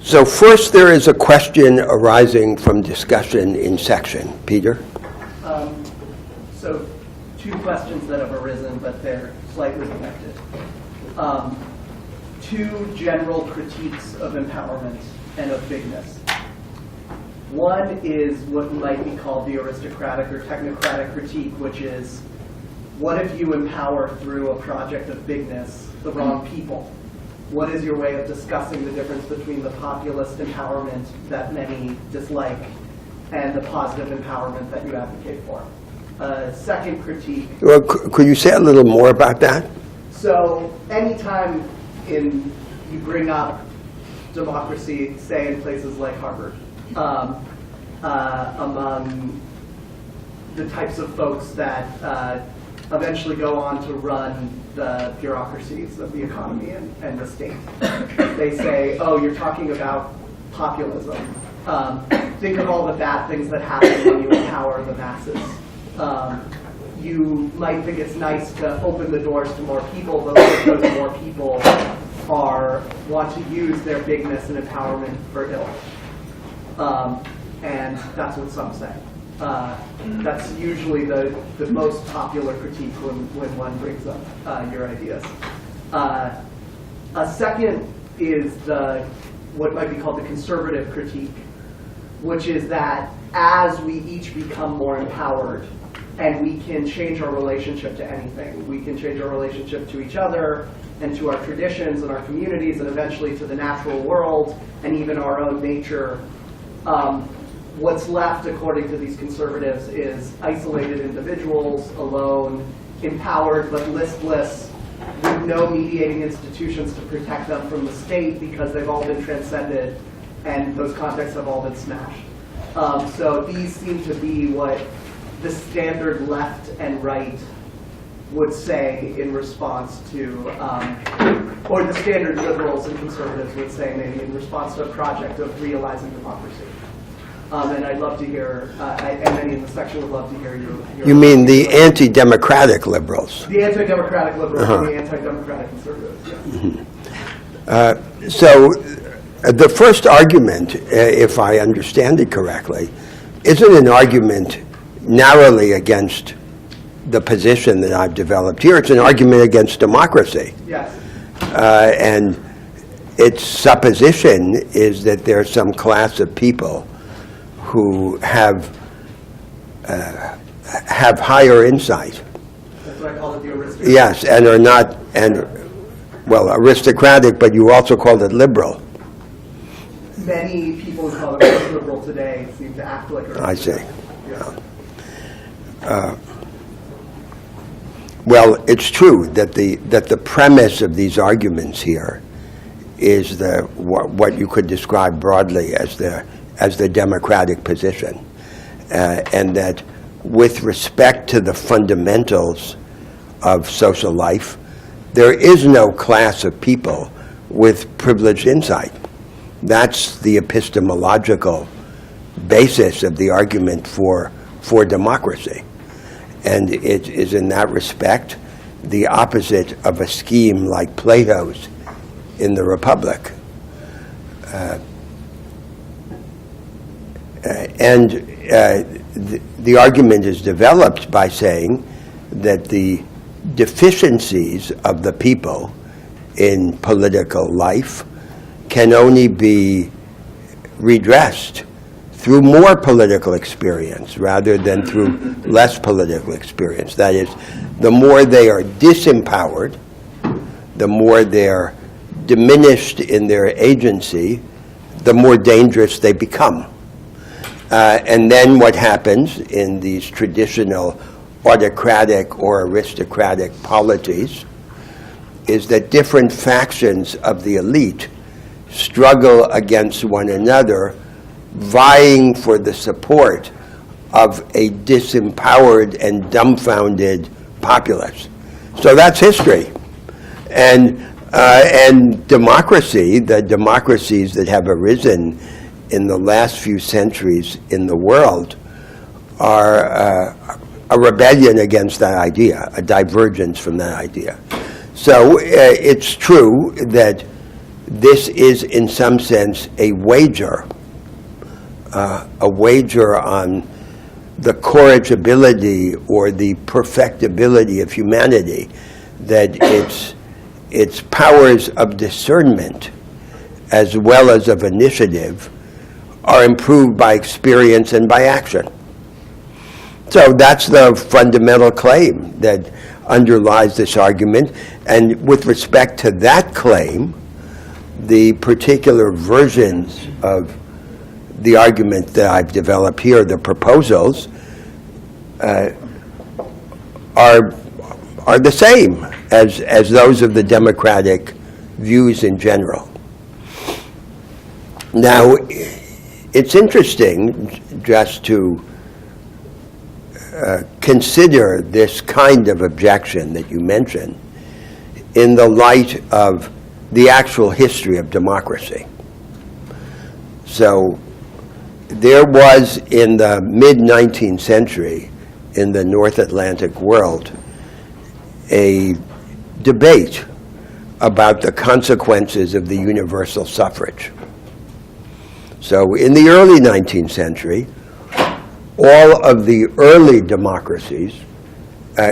So first, there is a question arising from discussion in section. Peter? So two questions that have arisen, but they're slightly connected. Two general critiques of empowerment and of bigness. One is what might be called the aristocratic or technocratic critique, which is, what if you empower through a project of bigness the wrong people? What is your way of discussing the difference between the populist empowerment that many dislike and the positive empowerment that you advocate for? Second critique. Well, could you say a little more about that? So anytime you bring up democracy, say in places like Harvard, among the types of folks that eventually go on to run the bureaucracies of the economy and the state. They say, oh, you're talking about populism. Think of all the bad things that happen when you empower the masses. You might think it's nice to open the doors to more people, but those more people want to use their bigness and empowerment for ill. And that's what some say. That's usually the most popular critique when one brings up your ideas. A second is what might be called the conservative critique, which is that as we each become more empowered, and we can change our relationship to anything. We can change our relationship to each other and to our traditions and our communities and eventually to the natural world and even our own nature. What's left, according to these conservatives, is isolated individuals, alone, empowered but listless, with no mediating institutions to protect them from the state because they've all been transcended and those contexts have all been smashed. So these seem to be what the standard left and right would say in response to, or the standard liberals and conservatives would say maybe in response to a project of realizing democracy. And I'd love to hear, and many in the section would love to hear your You mean the anti-democratic liberals? The anti-democratic liberals and the anti-democratic conservatives, yes. So the first argument, if I understand it correctly, isn't an argument narrowly against the position that I've developed here. It's an argument against democracy. Yes. And its supposition is that there's some class of people who have higher insight. That's why I call it the aristocratic. Yes, and are not, well, aristocratic, but you also called it liberal. Many people who call it liberal today seem to act like I see. Yeah. Well, it's true that the premise of these arguments here is what you could describe broadly as the democratic position, and that with respect to the fundamentals of social life, there is no class of people with privileged insight. That's the epistemological basis of the argument for democracy. And it is in that respect the opposite of a scheme like Plato's in the Republic. The argument is developed by saying that the deficiencies of the people in political life can only be redressed through more political experience rather than through less political experience. That is, the more they are disempowered, the more they're diminished in their agency, the more dangerous they become. And then what happens in these traditional autocratic or aristocratic polities is that different factions of the elite struggle against one another, vying for the support of a disempowered and dumbfounded populace. So that's history. And democracy, the democracies that have arisen in the last few centuries in the world, are a rebellion against that idea, a divergence from that idea. So it's true that this is in some sense a wager on the corrigibility or the perfectibility of humanity, that its powers of discernment as well as of initiative are improved by experience and by action. So that's the fundamental claim that underlies this argument. And with respect to that claim, the particular versions of the argument that I've developed here, the proposals, are the same as those of the democratic views in general. Now, it's interesting just to consider this kind of objection that you mentioned in the light of the actual history of democracy. So there was, in the mid-19th century, in the North Atlantic world, a debate about the consequences of the universal suffrage. So in the early 19th century, all of the early democracies,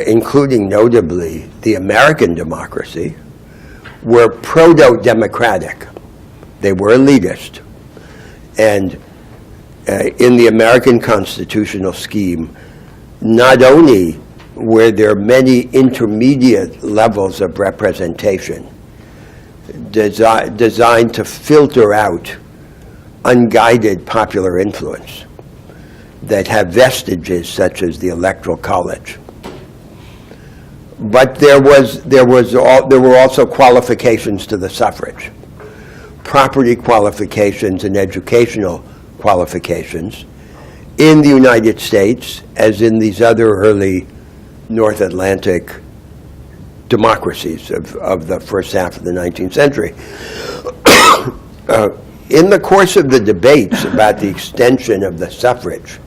including notably the American democracy, were proto-democratic. They were elitist. And in the American constitutional scheme, not only were there many intermediate levels of representation designed to filter out unguided popular influence that have vestiges such as the Electoral College, but there were also qualifications to the suffrage, property qualifications and educational qualifications in the United States as in these other early North Atlantic democracies of the first half of the 19th century. In the course of the debates about the extension of the suffrage,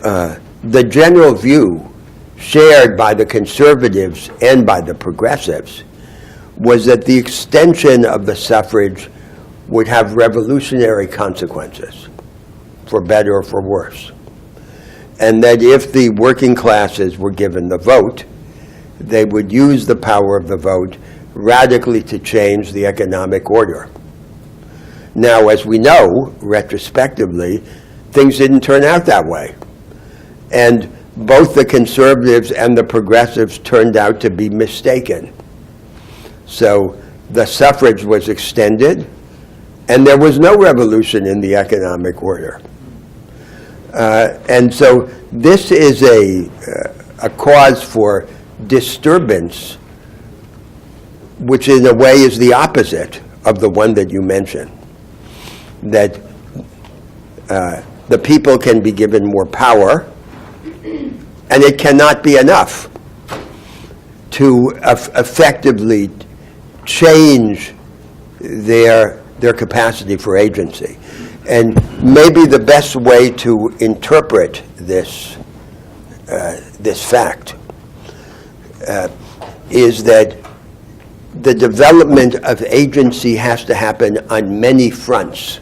the general view shared by the conservatives and by the progressives was that the extension of the suffrage would have revolutionary consequences, for better or for worse. And that if the working classes were given the vote, they would use the power of the vote radically to change the economic order. Now, as we know, retrospectively, things didn't turn out that way. And both the conservatives and the progressives turned out to be mistaken. So the suffrage was extended, and there was no revolution in the economic order. And so this is a cause for disturbance, which in a way is the opposite of the one that you mentioned, that the people can be given more power, and it cannot be enough to effectively change their capacity for agency. And maybe the best way to interpret this fact is that the development of agency has to happen on many fronts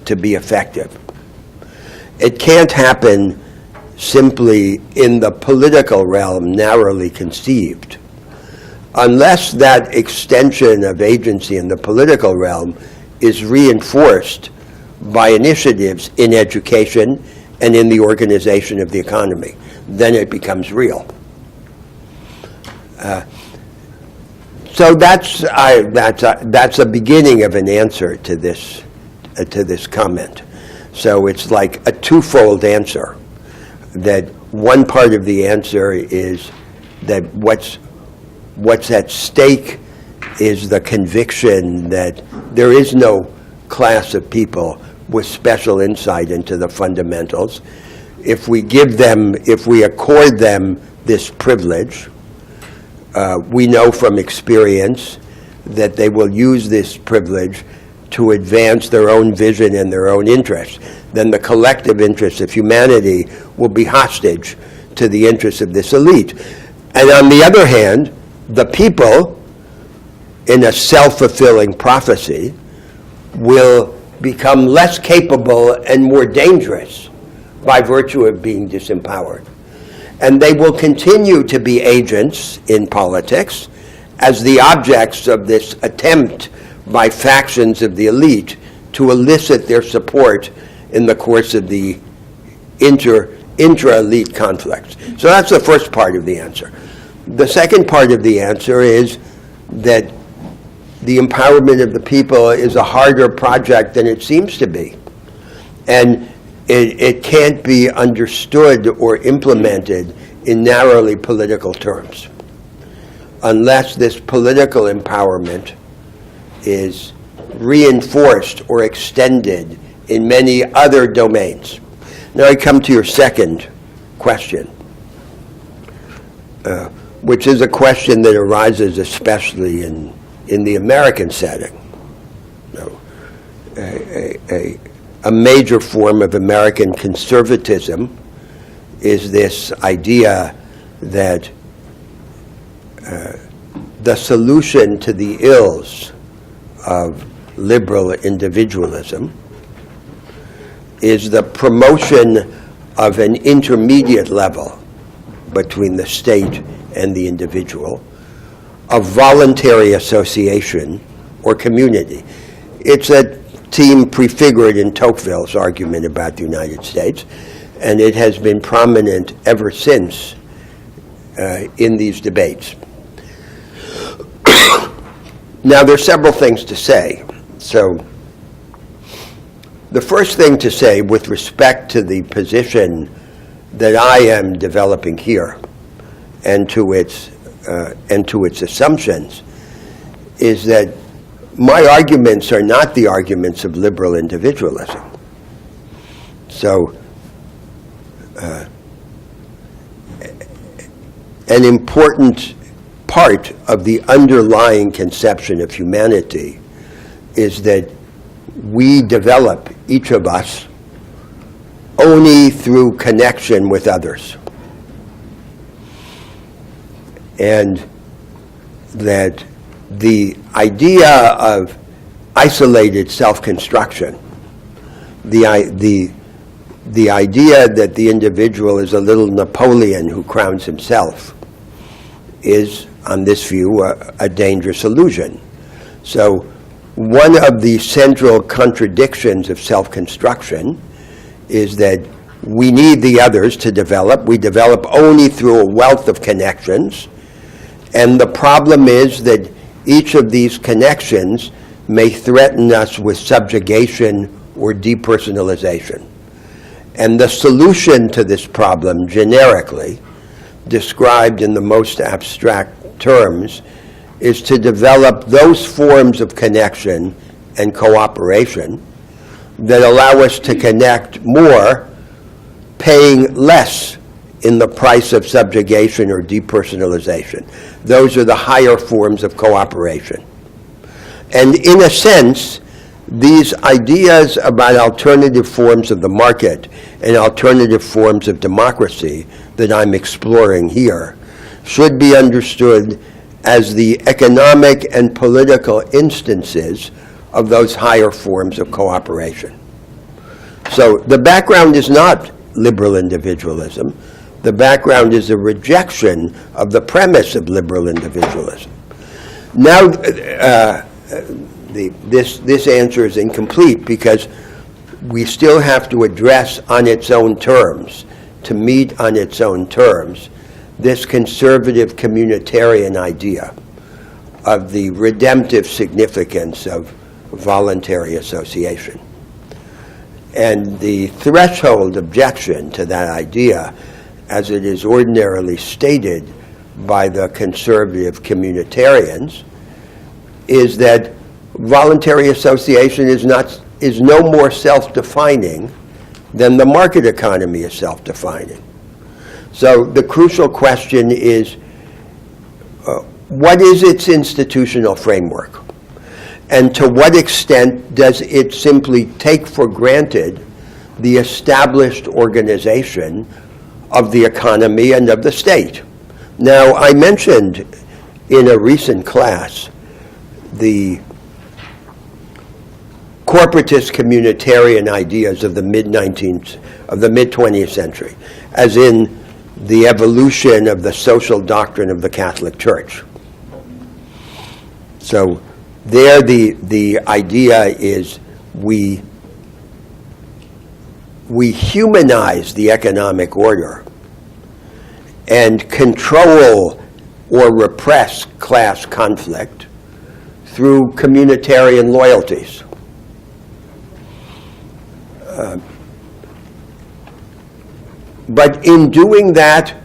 to be effective. It can't happen simply in the political realm, narrowly conceived, unless that extension of agency in the political realm is reinforced by initiatives in education and in the organization of the economy. Then it becomes real. So that's a beginning of an answer to this comment. So it's like a twofold answer. That one part of the answer is that what's at stake is the conviction that there is no class of people with special insight into the fundamentals. If we accord them this privilege, we know from experience that they will use this privilege to advance their own vision and their own interests. Then the collective interests of humanity will be hostage to the interests of this elite. And on the other hand, the people in a self-fulfilling prophecy, will become less capable and more dangerous by virtue of being disempowered. And they will continue to be agents in politics as the objects of this attempt by factions of the elite to elicit their support in the course of the intra-elite conflicts. So that's the first part of the answer. The second part of the answer is that the empowerment of the people is a harder project than it seems to be. And it can't be understood or implemented in narrowly political terms unless this political empowerment is reinforced or extended in many other domains. Now I come to your second question, which is a question that arises especially in the American setting. A major form of American conservatism is this idea that the solution to the ills of liberal individualism is the promotion of an intermediate level between the state and the individual, of voluntary association or community. It's a theme prefigured in Tocqueville's argument about the United States, and it has been prominent ever since in these debates. Now, there's several things to say. So, the first thing to say with respect to the position that I am developing here and to its assumptions is that my arguments are not the arguments of liberal individualism. So, an important part of the underlying conception of humanity is that we develop, each of us, only through connection with others. And that the idea of isolated self-construction, the idea that the individual is a little Napoleon who crowns himself, is, on this view, a dangerous illusion. So one of the central contradictions of self-construction is that we need the others to develop. We develop only through a wealth of connections. And the problem is that each of these connections may threaten us with subjugation or depersonalization. And the solution to this problem, generically, described in the most abstract terms, is to develop those forms of connection and cooperation that allow us to connect more, paying less in the price of subjugation or depersonalization. Those are the higher forms of cooperation. And in a sense, these ideas about alternative forms of the market and alternative forms of democracy that I'm exploring here should be understood as the economic and political instances of those higher forms of cooperation. So the background is not liberal individualism. The background is a rejection of the premise of liberal individualism. Now, this answer is incomplete because we still have to address on its own terms, to meet on its own terms, this conservative communitarian idea of the redemptive significance of voluntary association. And the threshold objection to that idea, as it is ordinarily stated by the conservative communitarians, is that voluntary association is no more self-defining than the market economy is self-defining. So the crucial question is, what is its institutional framework? And to what extent does it simply take for granted the established organization of the economy and of the state? Now, I mentioned in a recent class the corporatist communitarian ideas of the mid-20th century, as in the evolution of the social doctrine of the Catholic Church. So there the idea is we humanize the economic order and control or repress class conflict through communitarian loyalties. But in doing that,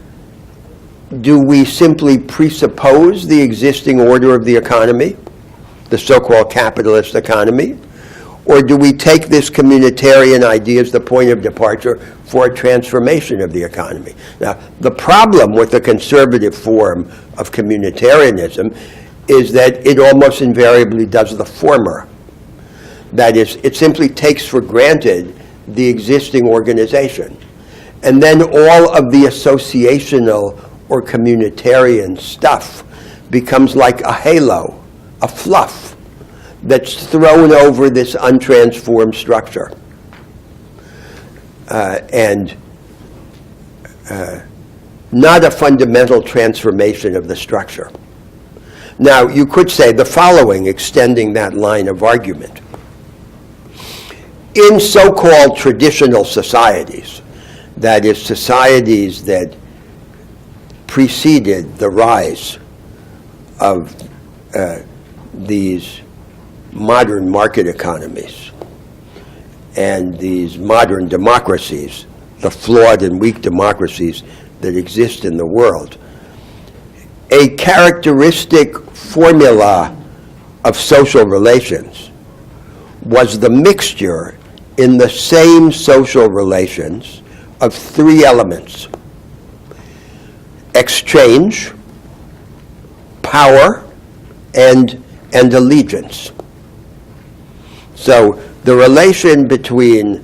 do we simply presuppose the existing order of the economy, the so-called capitalist economy, or do we take this communitarian idea as the point of departure for a transformation of the economy? Now, the problem with the conservative form of communitarianism is that it almost invariably does the former. That is, it simply takes for granted the existing organization. And then all of the associational or communitarian stuff becomes like a halo, a fluff, that's thrown over this untransformed structure. And not a fundamental transformation of the structure. Now, you could say the following, extending that line of argument. In so-called traditional societies, that is, societies that preceded the rise of these modern market economies and these modern democracies, the flawed and weak democracies that exist in the world, a characteristic formula of social relations was the mixture in the same social relations of three elements: exchange, power, and allegiance. So the relation between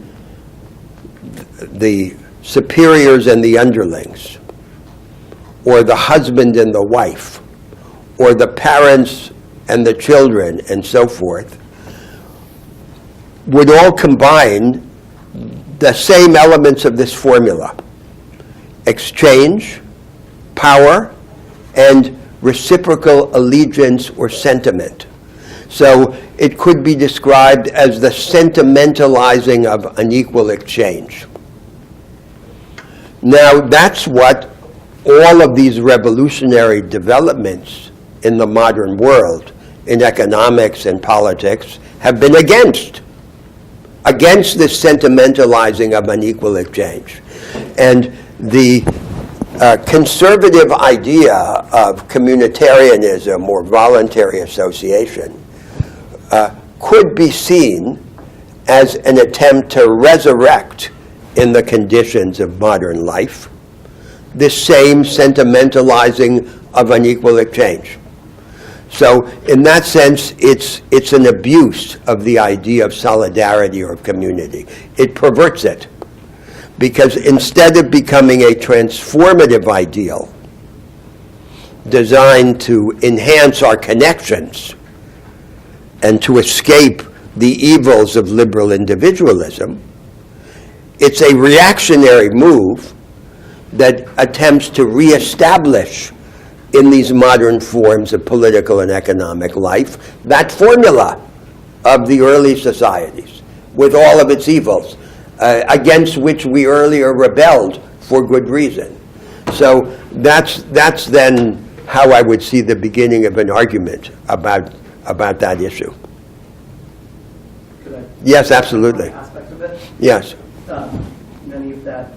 the superiors and the underlings, or the husband and the wife, or the parents and the children, and so forth, would all combine the same elements of this formula: exchange, power, and reciprocal allegiance or sentiment. So it could be described as the sentimentalizing of an equal exchange. Now, that's what all of these revolutionary developments in the modern world, in economics and politics, have been against this sentimentalizing of an equal exchange. And the conservative idea of communitarianism or voluntary association could be seen as an attempt to resurrect in the conditions of modern life this same sentimentalizing of an equal exchange. So in that sense, it's an abuse of the idea of solidarity or of community. It perverts it, because instead of becoming a transformative ideal designed to enhance our connections and to escape the evils of liberal individualism, it's a reactionary move that attempts to reestablish in these modern forms of political and economic life that formula of the early societies with all of its evils, against which we earlier rebelled for good reason. So that's then how I would see the beginning of an argument about that issue. Could I Yes, absolutely. aspect of it? Yes. Many of that.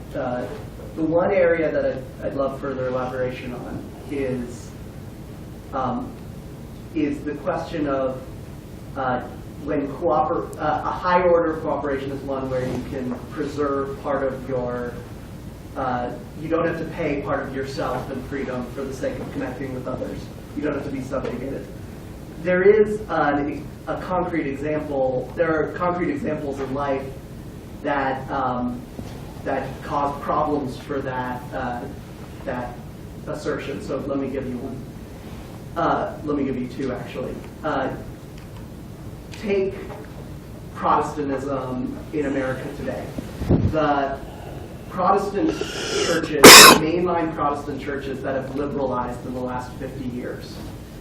The one area that I'd love further elaboration on is the question of when a high order of cooperation is one where you can preserve part of your, you don't have to pay part of yourself and freedom for the sake of connecting with others. You don't have to be subjugated. There is a concrete example. There are concrete examples in life that that cause problems for that assertion. So let me give you one. Let me give you two, actually. take Protestantism in America today. The Protestant churches, mainline Protestant churches that have liberalized in the last 50 years,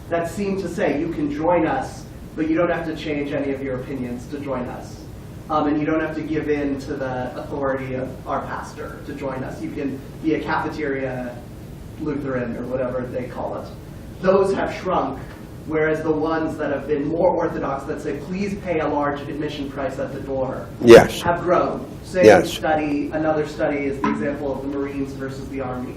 that seem to say you can join us, but you don't have to change any of your opinions to join us. And you don't have to give in to the authority of our pastor to join us. You can be a cafeteria Lutheran or whatever they call it. Those have shrunk, whereas the ones that have been more orthodox that say, please pay a large admission price at the door, Yes. have grown. Same Yes. study, another study is the example of the Marines versus the Army.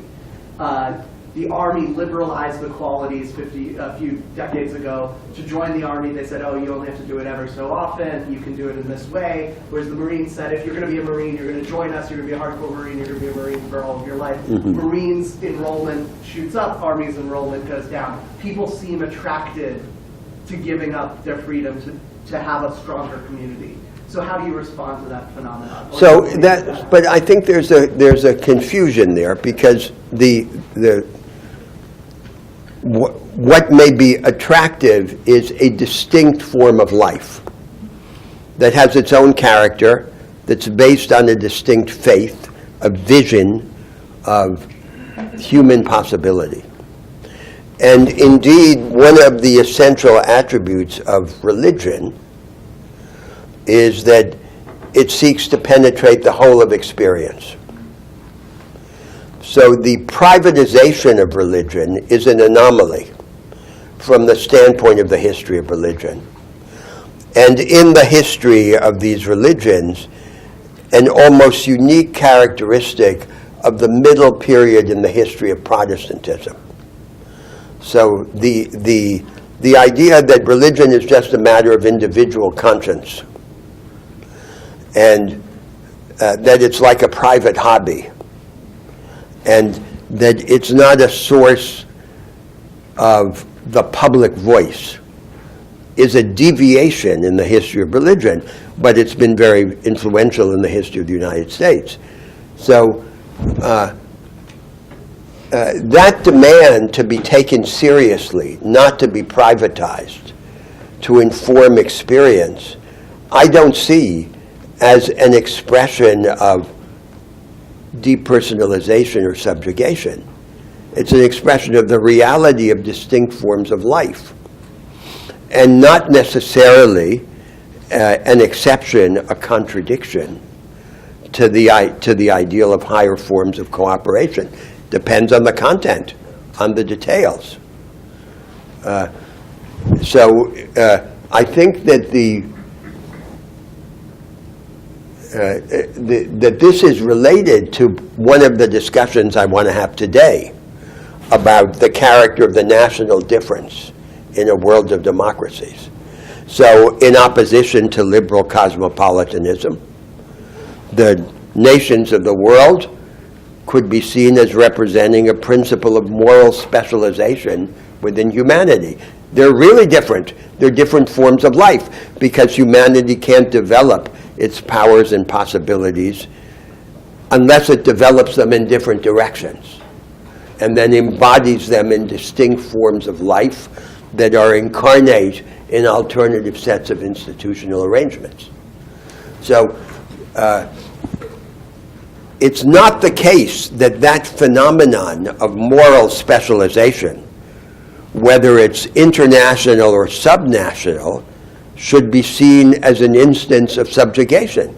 The Army liberalized the qualities a few decades ago. To join the Army, they said, oh, you only have to do it every so often, you can do it in this way. Whereas the Marines said, if you're going to be a Marine, you're going to join us, you're going to be a hardcore Marine, you're going to be a Marine for all of your life. Marines enrollment shoots up, Army's enrollment goes down. People seem attracted to giving up their freedom to have a stronger community. So how do you respond to that phenomenon? So but I think there's a confusion there, because what may be attractive is a distinct form of life that has its own character, that's based on a distinct faith, a vision of human possibility. And indeed, one of the essential attributes of religion is that it seeks to penetrate the whole of experience. So the privatization of religion is an anomaly from the standpoint of the history of religion. And in the history of these religions, an almost unique characteristic of the middle period in the history of Protestantism. So the idea that religion is just a matter of individual conscience, and that it's like a private hobby, and that it's not a source of the public voice, is a deviation in the history of religion, but it's been very influential in the history of the United States. So that demand to be taken seriously, not to be privatized, to inform experience, I don't see as an expression of depersonalization or subjugation. It's an expression of the reality of distinct forms of life, and not necessarily an exception, a contradiction to the ideal of higher forms of cooperation. Depends on the content, on the details. So I think that that this is related to one of the discussions I want to have today about the character of the national difference in a world of democracies. So in opposition to liberal cosmopolitanism, the nations of the world could be seen as representing a principle of moral specialization within humanity. They're really different. They're different forms of life, because humanity can't develop its powers and possibilities unless it develops them in different directions and then embodies them in distinct forms of life that are incarnate in alternative sets of institutional arrangements. So it's not the case that that phenomenon of moral specialization, whether it's international or subnational, should be seen as an instance of subjugation.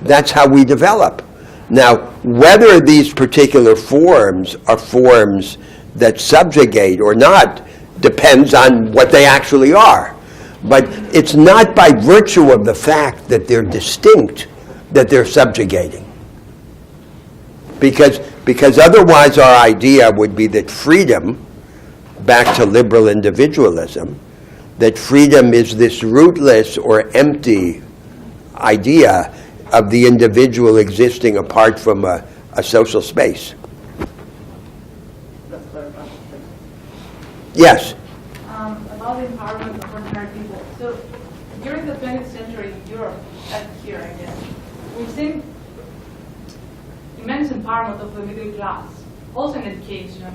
That's how we develop. Now, whether these particular forms are forms that subjugate or not depends on what they actually are. But it's not by virtue of the fact that they're distinct that they're subjugating. Because otherwise our idea would be that freedom, back to liberal individualism, that freedom is this rootless or empty idea of the individual existing apart from a social space. Yes? About the empowerment of ordinary people. So during the 20th century in Europe, and here I guess, we've seen immense empowerment of the middle class, also in education,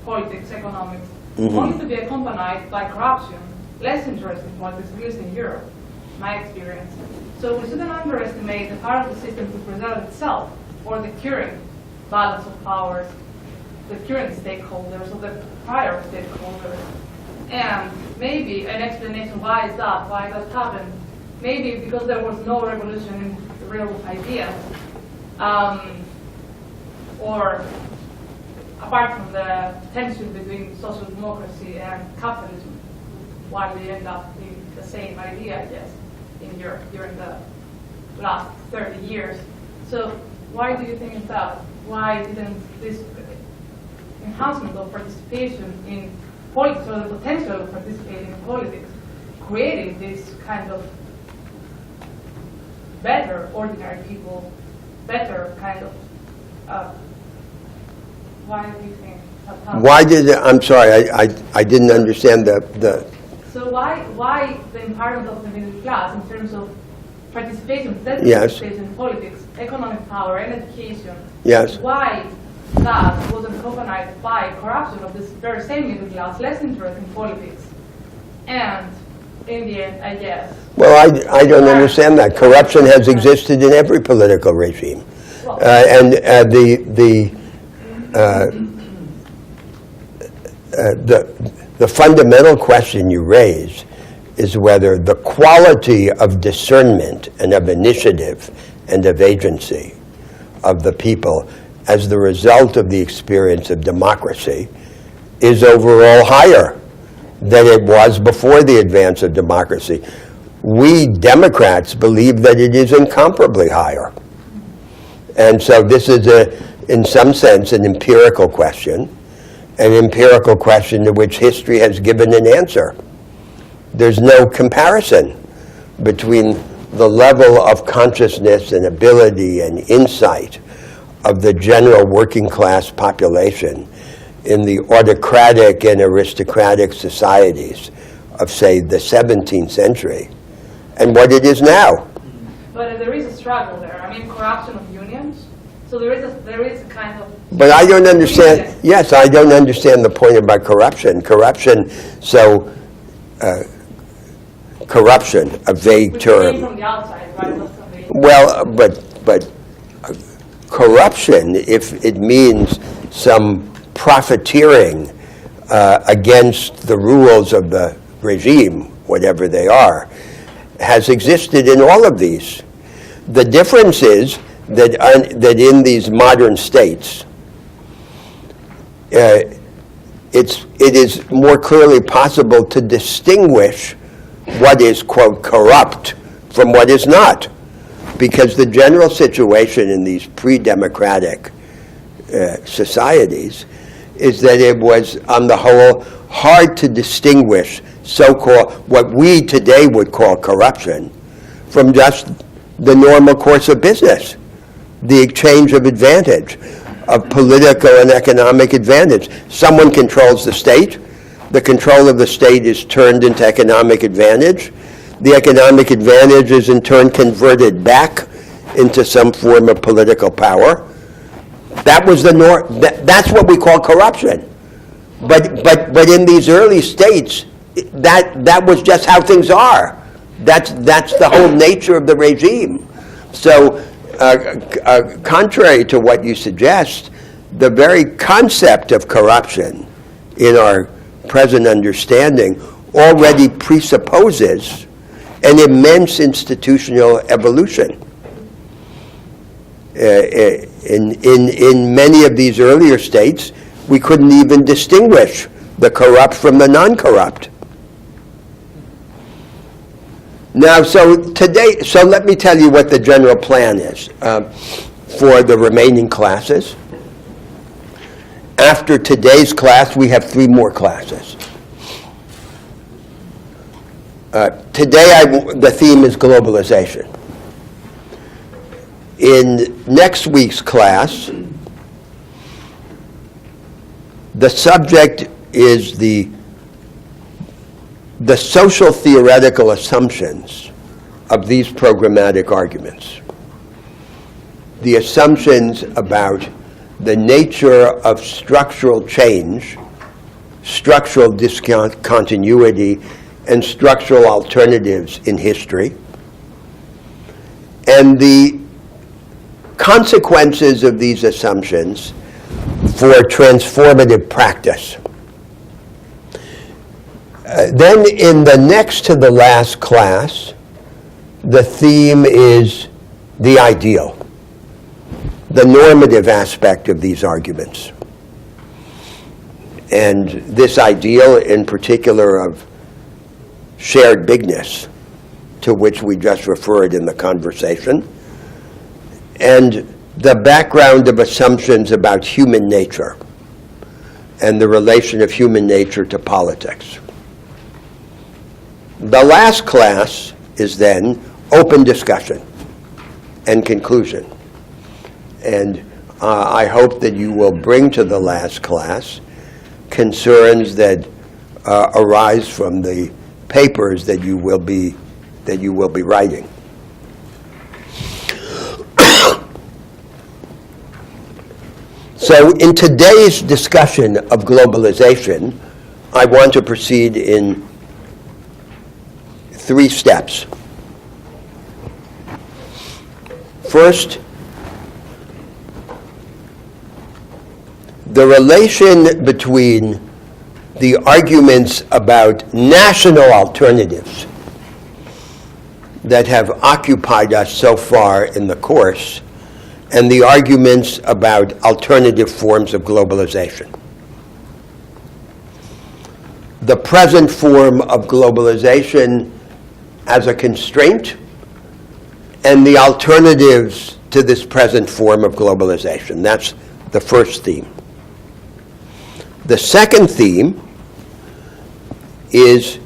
politics, economics, only to be accompanied by corruption, less interest in politics, at least in Europe, my experience. So we shouldn't underestimate the power of the system to preserve itself, or the current balance of powers, the current stakeholders, or the prior stakeholders. And maybe an explanation why is that, why that happened. Maybe because there was no revolution in the real ideas, or apart from the tension between social democracy and capitalism, why we end up in the same idea, I guess, in Europe during the last 30 years. So why do you think that? Why didn't this enhancement of participation in politics, or the potential of participating in politics, creating this kind of better ordinary people, better kind of, why do you think that happened? Why did, I'm sorry, I didn't understand the So why the empowerment of the middle class in terms of participation, Yes. participation in politics, economic power, and education? Yes. Why that wasn't accompanied by corruption of this very same middle class, less interest in politics, and in the end, I guess. Well, I don't understand that. Corruption has existed in every political regime. Well, The fundamental question you raise is whether the quality of discernment and of initiative and of agency of the people as the result of the experience of democracy is overall higher than it was before the advance of democracy. We Democrats believe that it is incomparably higher. And so this is, in some sense, an empirical question to which history has given an answer. There's no comparison between the level of consciousness and ability and insight of the general working class population in the autocratic and aristocratic societies of, say, the 17th century and what it is now. But there is a struggle there. I mean, corruption of unions. So there is a kind of. But I don't understand. Yes, I don't understand the point about corruption. Corruption, a vague Which term. came from the outside, right? Not from the Well, but corruption, if it means some profiteering against the rules of the regime, whatever they are, has existed in all of these. The difference is that in these modern states, it is more clearly possible to distinguish what is, quote, corrupt from what is not. Because the general situation in these pre-democratic societies is that it was, on the whole, hard to distinguish so-called, what we today would call corruption, from just the normal course of business, the exchange of advantage, of political and economic advantage. Someone controls the state. The control of the state is turned into economic advantage. The economic advantage is in turn converted back into some form of political power. That was the norm. That's what we call corruption. But in these early states, that was just how things are. That's the whole nature of the regime. So, contrary to what you suggest, the very concept of corruption in our present understanding already presupposes an immense institutional evolution. In many of these earlier states, we couldn't even distinguish the corrupt from the non-corrupt. Now, so let me tell you what the general plan is for the remaining classes. After today's class, we have 3 more classes. Today, the theme is globalization. In next week's class, the subject is the social theoretical assumptions of these programmatic arguments. The assumptions about the nature of structural change, structural discontinuity and structural alternatives in history, and the consequences of these assumptions for transformative practice. Then in the next to the last class, the theme is the ideal, the normative aspect of these arguments. And this ideal in particular of shared bigness, to which we just referred in the conversation, and the background of assumptions about human nature and the relation of human nature to politics. The last class is then open discussion and conclusion. And I hope that you will bring to the last class concerns that arise from the papers that you will be writing. So in today's discussion of globalization, I want to proceed in 3 steps. First, the relation between the arguments about national alternatives that have occupied us so far in the course and the arguments about alternative forms of globalization. The present form of globalization as a constraint and the alternatives to this present form of globalization. That's the first theme. The second theme is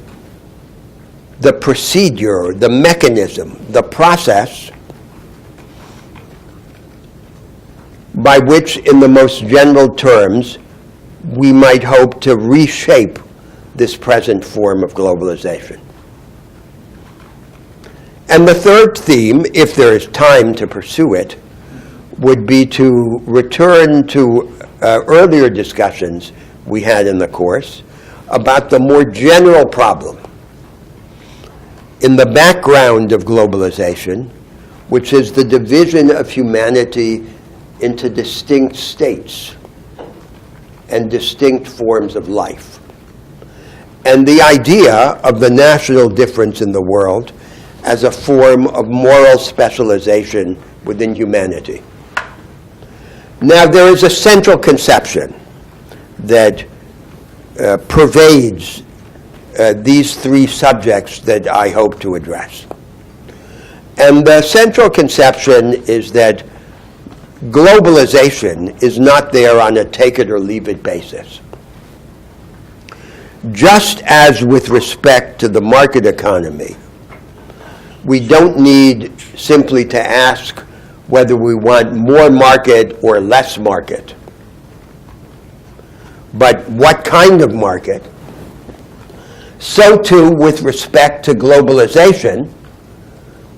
the procedure, the mechanism, the process by which, in the most general terms, we might hope to reshape this present form of globalization. And the third theme, if there is time to pursue it, would be to return to earlier discussions we had in the course about the more general problem in the background of globalization, which is the division of humanity into distinct states and distinct forms of life, and the idea of the national difference in the world as a form of moral specialization within humanity. Now, there is a central conception that pervades these 3 subjects that I hope to address. And the central conception is that globalization is not there on a take-it-or-leave-it basis. Just as with respect to the market economy, we don't need simply to ask whether we want more market or less market, but what kind of market. So too, with respect to globalization,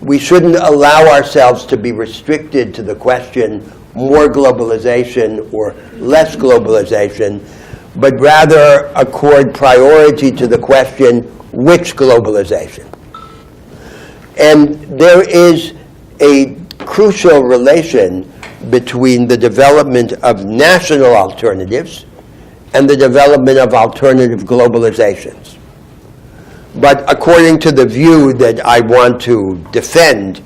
we shouldn't allow ourselves to be restricted to the question more globalization or less globalization, but rather accord priority to the question which globalization. And there is a crucial relation between the development of national alternatives and the development of alternative globalizations. But according to the view that I want to defend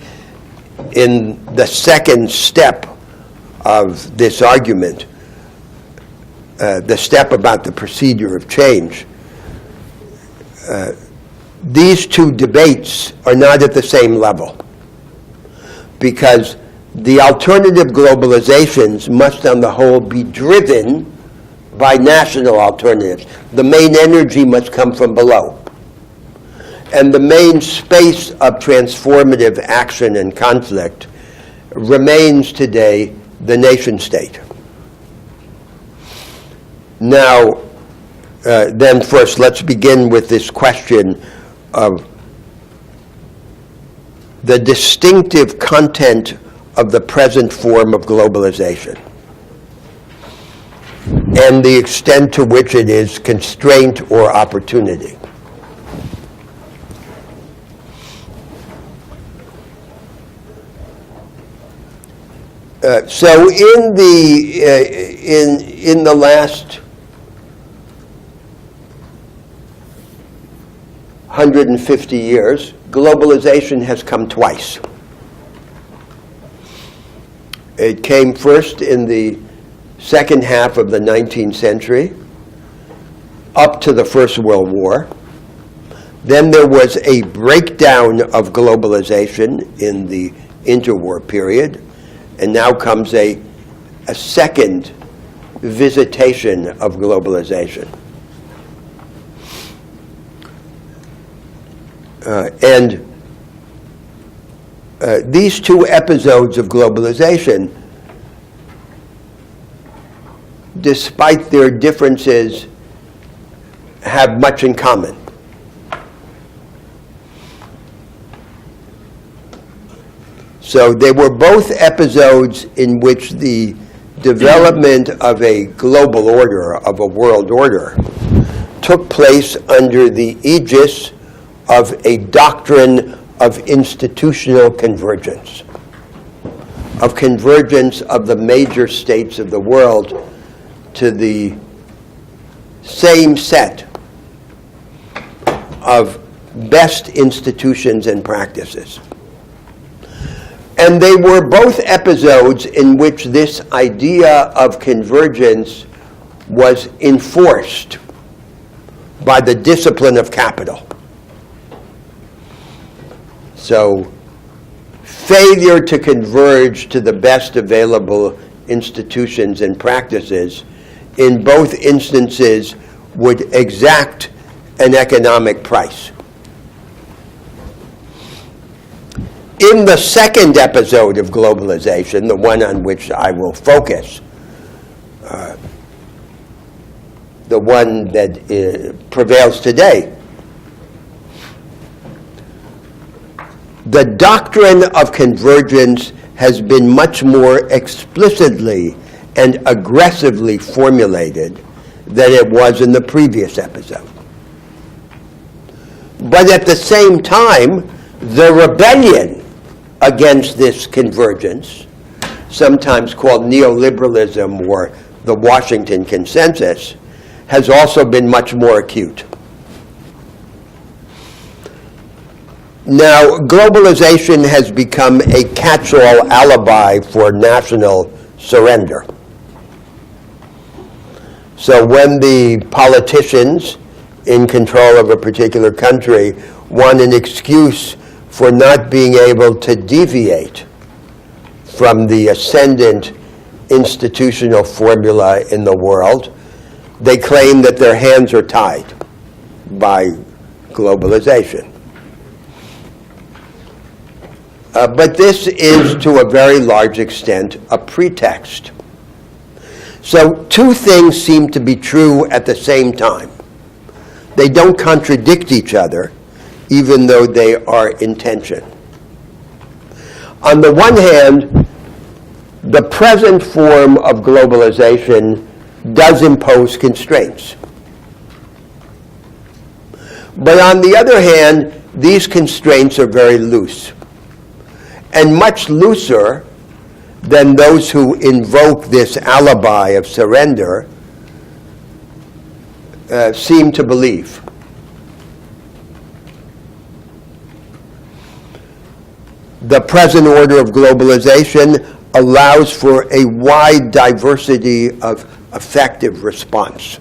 in the second step of this argument, the step about the procedure of change, these 2 debates are not at the same level, because the alternative globalizations must on the whole be driven by national alternatives. The main energy must come from below. And the main space of transformative action and conflict remains today the nation state. Now, then first, let's begin with this question of the distinctive content of the present form of globalization and the extent to which it is constraint or opportunity. So in the last 150 years, globalization has come twice. It came first in the second half of the 19th century, up to the First World War. Then there was a breakdown of globalization in the interwar period, and now comes a second visitation of globalization. These two episodes of globalization, despite their differences, have much in common. So they were both episodes in which the development of a global order, of a world order, took place under the aegis of a doctrine of institutional convergence, of convergence of the major states of the world to the same set of best institutions and practices. And they were both episodes in which this idea of convergence was enforced by the discipline of capital. So, failure to converge to the best available institutions and practices in both instances would exact an economic price. In the second episode of globalization, the one on which I will focus, the one that prevails today, the doctrine of convergence has been much more explicitly and aggressively formulated than it was in the previous episode. But at the same time, the rebellion against this convergence, sometimes called neoliberalism or the Washington Consensus, has also been much more acute. Now, globalization has become a catch-all alibi for national surrender. So when the politicians in control of a particular country want an excuse for not being able to deviate from the ascendant institutional formula in the world, they claim that their hands are tied by globalization. But this is, to a very large extent, a pretext. So two things seem to be true at the same time. They don't contradict each other, even though they are in tension. On the one hand, the present form of globalization does impose constraints. But on the other hand, these constraints are very loose, and much looser than those who invoke this alibi of surrender seem to believe. The present order of globalization allows for a wide diversity of effective response.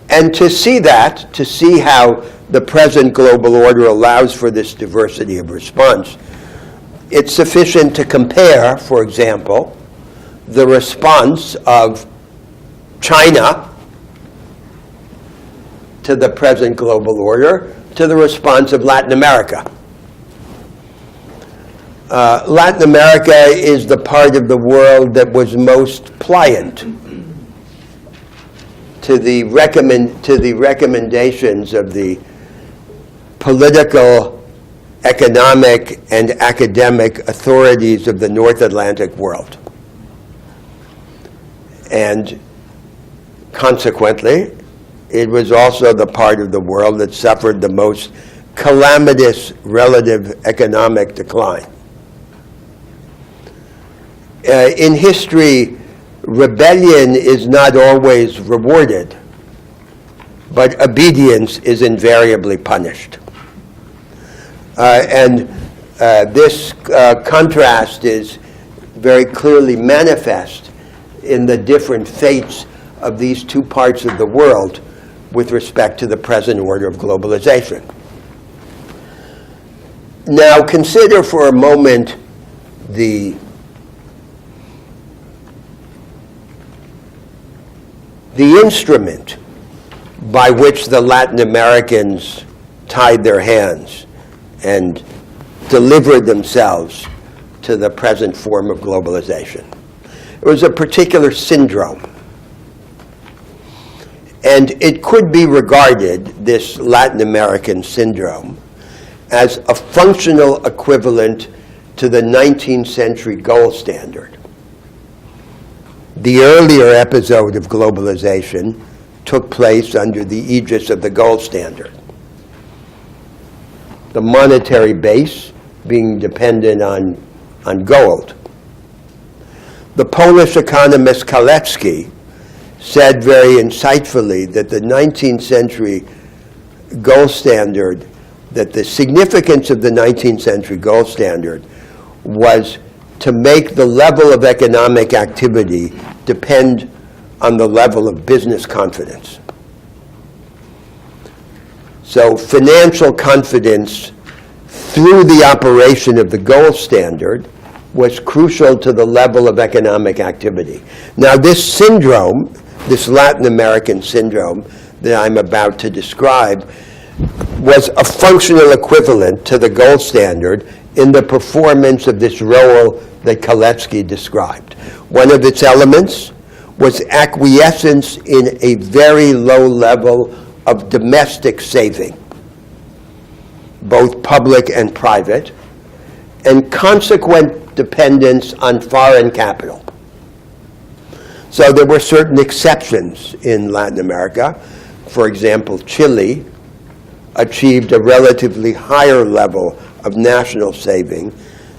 And to see that, to see how the present global order allows for this diversity of response, it's sufficient to compare, for example, the response of China to the present global order to the response of Latin America. Latin America is the part of the world that was most pliant to the recommendations of the political, economic, and academic authorities of the North Atlantic world. And consequently, it was also the part of the world that suffered the most calamitous relative economic decline. In history, rebellion is not always rewarded, but obedience is invariably punished. This contrast is very clearly manifest in the different fates of these two parts of the world with respect to the present order of globalization. Now consider for a moment the instrument by which the Latin Americans tied their hands and delivered themselves to the present form of globalization. It was a particular syndrome. And it could be regarded, this Latin American syndrome, as a functional equivalent to the 19th century gold standard. The earlier episode of globalization took place under the aegis of the gold standard. The monetary base being dependent on gold. The Polish economist Kalecki said very insightfully that the 19th century gold standard, that the significance of the 19th century gold standard was to make the level of economic activity depend on the level of business confidence. So financial confidence through the operation of the gold standard was crucial to the level of economic activity. Now this syndrome, this Latin American syndrome that I'm about to describe, was a functional equivalent to the gold standard in the performance of this role that Kalecki described. One of its elements was acquiescence in a very low level of domestic saving, both public and private, and consequent dependence on foreign capital. So there were certain exceptions in Latin America. For example, Chile achieved a relatively higher level of national saving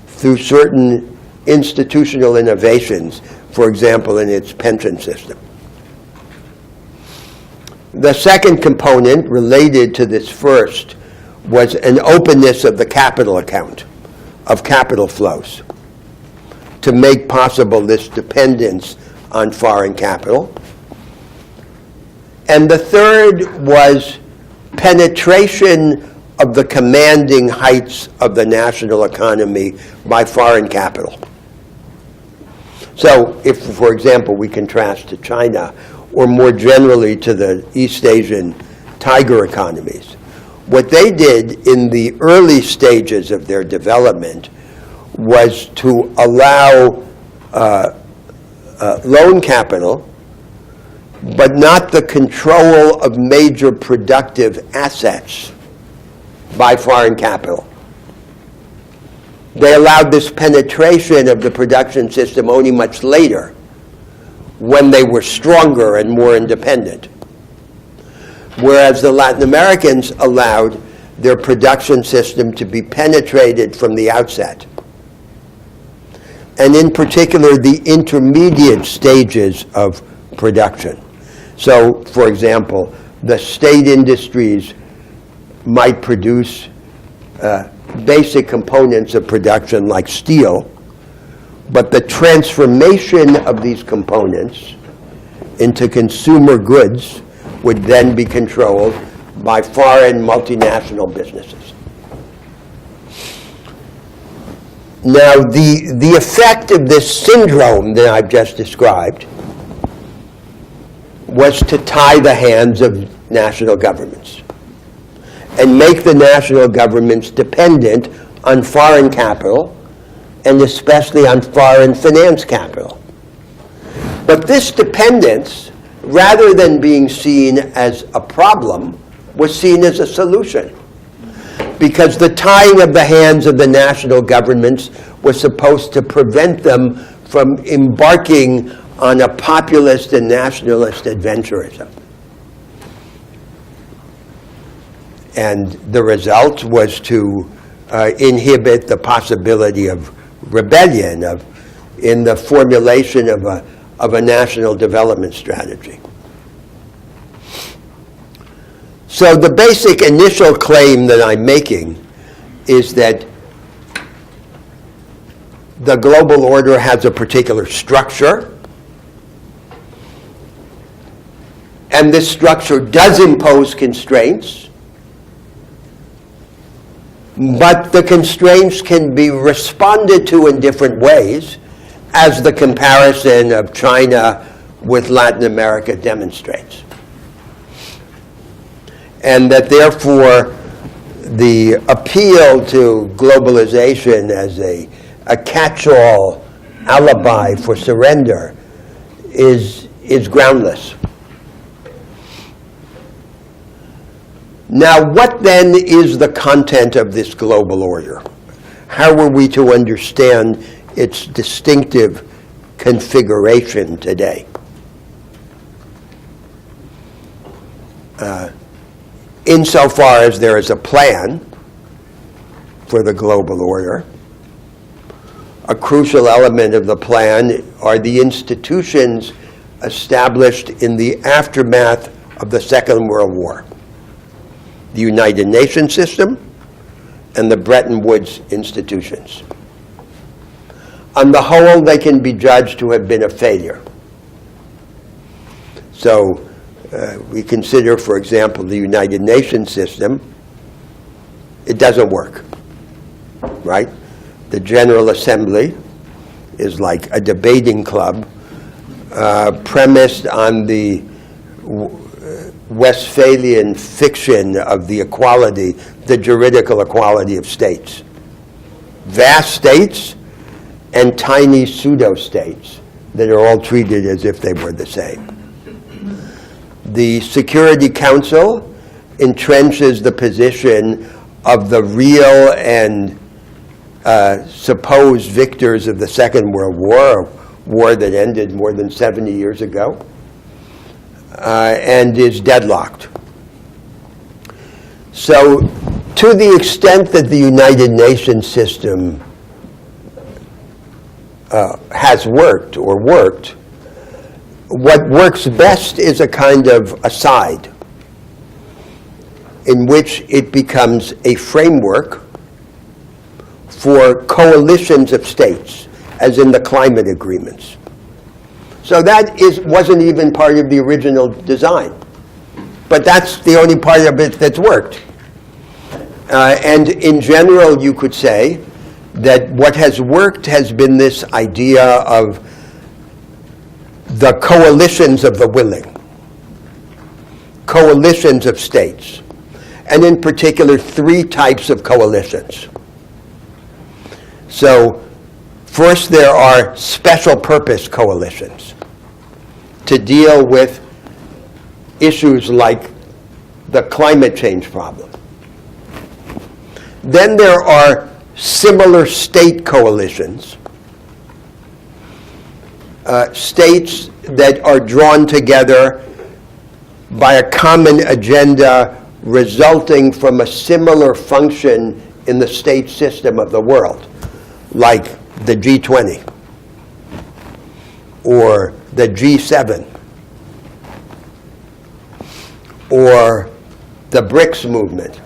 through certain institutional innovations, for example, in its pension system. The second component related to this first was an openness of the capital account, of capital flows, to make possible this dependence on foreign capital. And the third was penetration of the commanding heights of the national economy by foreign capital. So if, for example, we contrast to China, or more generally to the East Asian tiger economies, what they did in the early stages of their development was to allow loan capital, but not the control of major productive assets by foreign capital. They allowed this penetration of the production system only much later, when they were stronger and more independent. Whereas the Latin Americans allowed their production system to be penetrated from the outset. And in particular, the intermediate stages of production. So, for example, the state industries might produce basic components of production like steel, but the transformation of these components into consumer goods would then be controlled by foreign multinational businesses. Now, the effect of this syndrome that I've just described was to tie the hands of national governments and make the national governments dependent on foreign capital, and especially on foreign finance capital. But this dependence, rather than being seen as a problem, was seen as a solution. Because the tying of the hands of the national governments was supposed to prevent them from embarking on a populist and nationalist adventurism. And the result was to inhibit the possibility of rebellion, of in the formulation of a national development strategy. So the basic initial claim that I'm making is that the global order has a particular structure, and this structure does impose constraints, but the constraints can be responded to in different ways, as the comparison of China with Latin America demonstrates. And that therefore the appeal to globalization as a catch-all alibi for surrender is groundless. Now, what then is the content of this global order? How are we to understand its distinctive configuration today? Insofar as there is a plan for the global order, a crucial element of the plan are the institutions established in the aftermath of the Second World War. The United Nations system and the Bretton Woods institutions. On the whole, they can be judged to have been a failure. So we consider, for example, the United Nations system. It doesn't work, right? The General Assembly is like a debating club premised on the Westphalian fiction of the equality, the juridical equality of states. Vast states and tiny pseudo-states that are all treated as if they were the same. The Security Council entrenches the position of the real and supposed victors of the Second World War, a war that ended more than 70 years ago, and is deadlocked. So, to the extent that the United Nations system has worked or worked, what works best is a kind of aside in which it becomes a framework for coalitions of states, as in the climate agreements. So that wasn't even part of the original design. But that's the only part of it that's worked. And in general, you could say that what has worked has been this idea of the coalitions of the willing, coalitions of states, and in particular, 3 types of coalitions. So, first there are special purpose coalitions to deal with issues like the climate change problem. Then there are similar state coalitions, states that are drawn together by a common agenda resulting from a similar function in the state system of the world, like the G20 or the G7 or the BRICS movement.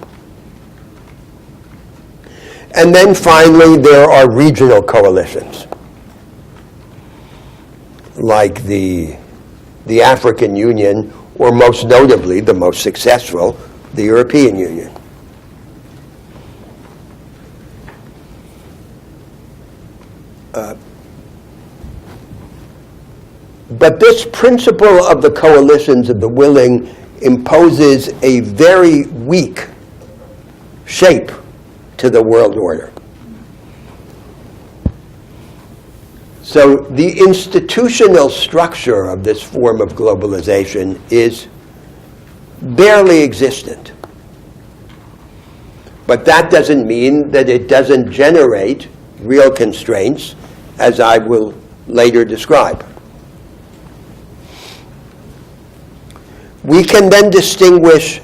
And then finally, there are regional coalitions, like the African Union, or most notably, the most successful, the European Union. But this principle of the coalitions of the willing imposes a very weak shape to the world order. So the institutional structure of this form of globalization is barely existent. But that doesn't mean that it doesn't generate real constraints, as I will later describe. We can then distinguish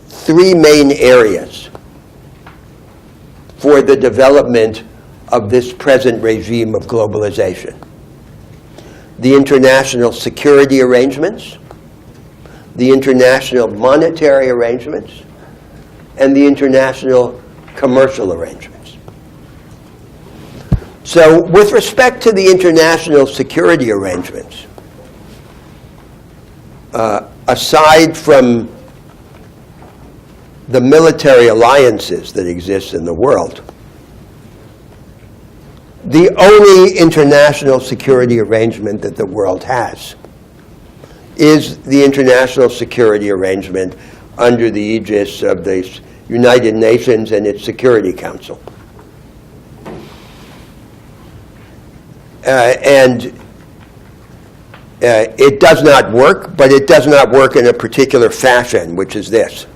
3 main areas for the development of this present regime of globalization: the international security arrangements, the international monetary arrangements, and the international commercial arrangements. So with respect to the international security arrangements, aside from the military alliances that exist in the world, the only international security arrangement that the world has is the international security arrangement under the aegis of the United Nations and its Security Council. It does not work, but it does not work in a particular fashion, which is this.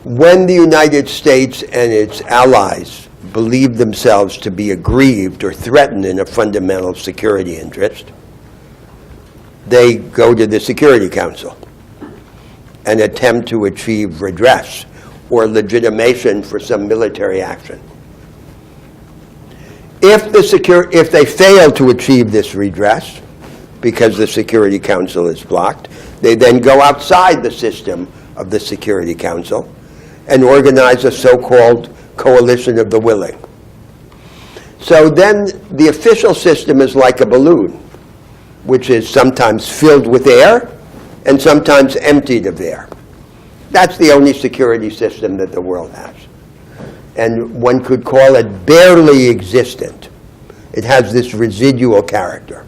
When the United States and its allies believe themselves to be aggrieved or threatened in a fundamental security interest, they go to the Security Council and attempt to achieve redress or legitimation for some military action. If they fail to achieve this redress, because the Security Council is blocked, they then go outside the system of the Security Council and organize a so-called coalition of the willing. So then the official system is like a balloon, which is sometimes filled with air and sometimes emptied of air. That's the only security system that the world has. And one could call it barely existent. It has this residual character.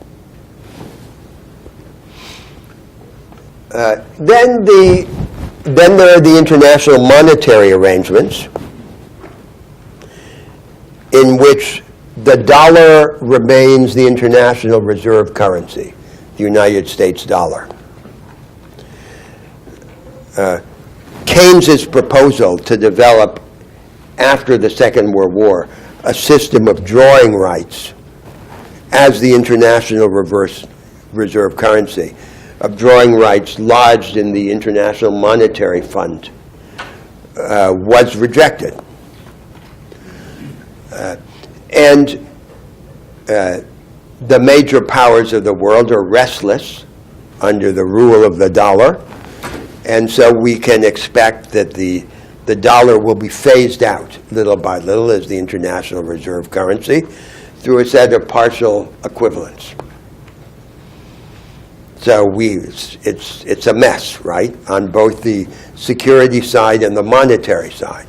Then there are the international monetary arrangements, in which the dollar remains the international reserve currency, the United States dollar. Keynes's proposal to develop, after the Second World War, a system of drawing rights as the international reserve currency, of drawing rights lodged in the International Monetary Fund, was rejected. And the major powers of the world are restless under the rule of the dollar, and so we can expect that the dollar will be phased out little by little as the international reserve currency through a set of partial equivalents. So it's a mess, right, on both the security side and the monetary side.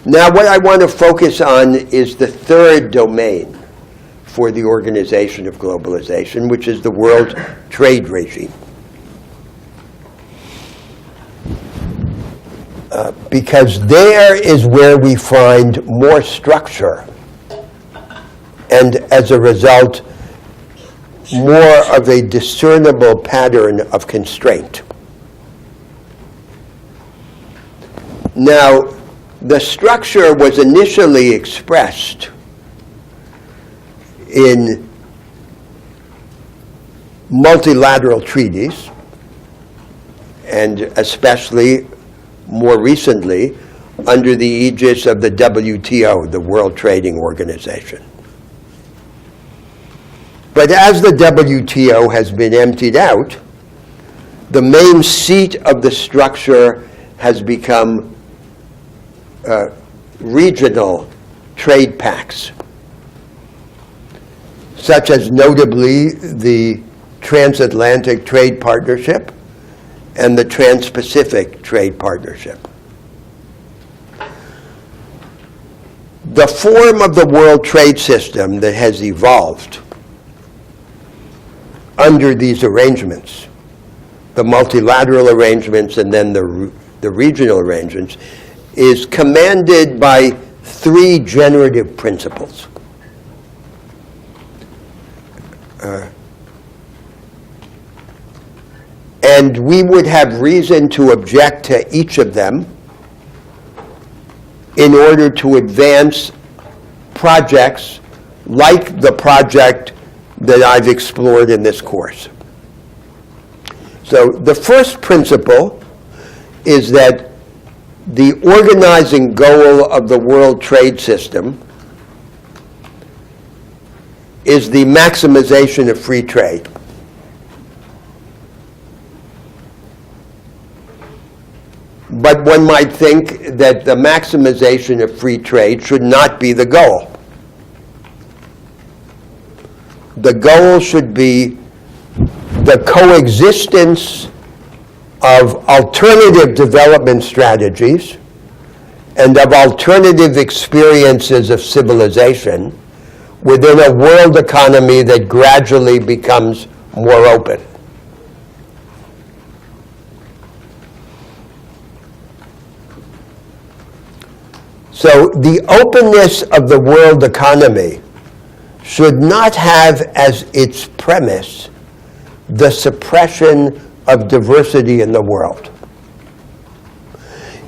Now, what I want to focus on is the third domain for the organization of globalization, which is the world trade regime. Because there is where we find more structure, and as a result, more of a discernible pattern of constraint. Now, the structure was initially expressed in multilateral treaties, and especially more recently under the aegis of the WTO, the World Trading Organization. But as the WTO has been emptied out, the main seat of the structure has become regional trade pacts, such as notably the Transatlantic Trade Partnership and the Trans-Pacific Trade Partnership. The form of the world trade system that has evolved under these arrangements, the multilateral arrangements and then the regional arrangements, is commanded by three generative principles. And we would have reason to object to each of them in order to advance projects like the project that I've explored in this course. So the first principle is that the organizing goal of the world trade system is the maximization of free trade. But one might think that the maximization of free trade should not be the goal. The goal should be the coexistence of alternative development strategies and of alternative experiences of civilization within a world economy that gradually becomes more open. So the openness of the world economy should not have as its premise the suppression of diversity in the world.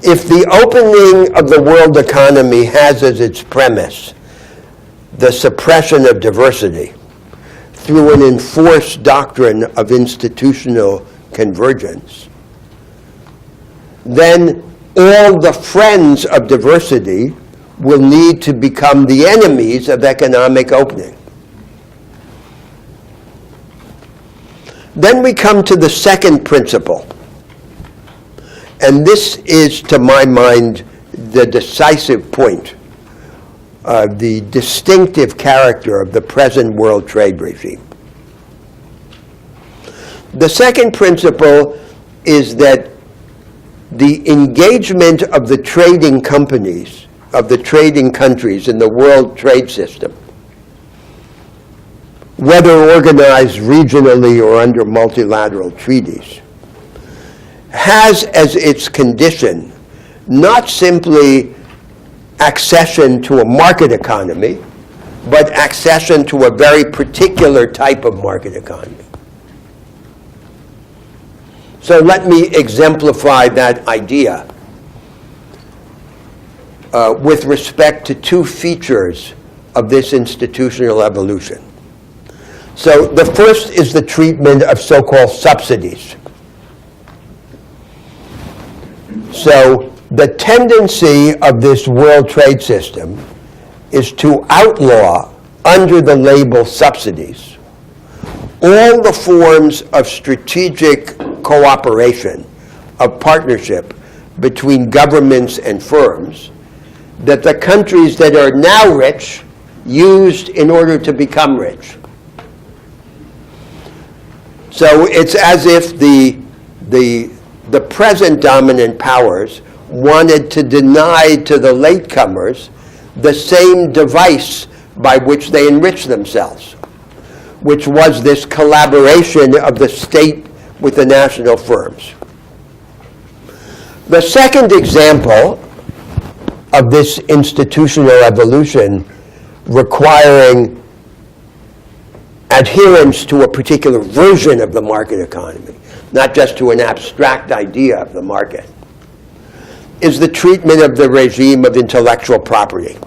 If the opening of the world economy has as its premise the suppression of diversity through an enforced doctrine of institutional convergence, then all the friends of diversity will need to become the enemies of economic opening. Then we come to the second principle. And this is, to my mind, the decisive point, the distinctive character of the present world trade regime. The second principle is that the engagement of the trading companies, of the trading countries in the world trade system, whether organized regionally or under multilateral treaties, has as its condition not simply accession to a market economy, but accession to a very particular type of market economy. So let me exemplify that idea with respect to two features of this institutional evolution. So the first is the treatment of so-called subsidies. So the tendency of this world trade system is to outlaw, under the label subsidies, all the forms of strategic cooperation, of partnership between governments and firms that the countries that are now rich used in order to become rich. So it's as if the present dominant powers wanted to deny to the latecomers the same device by which they enrich themselves, which was this collaboration of the state with the national firms. The second example of this institutional evolution requiring adherence to a particular version of the market economy, not just to an abstract idea of the market, is the treatment of the regime of intellectual property.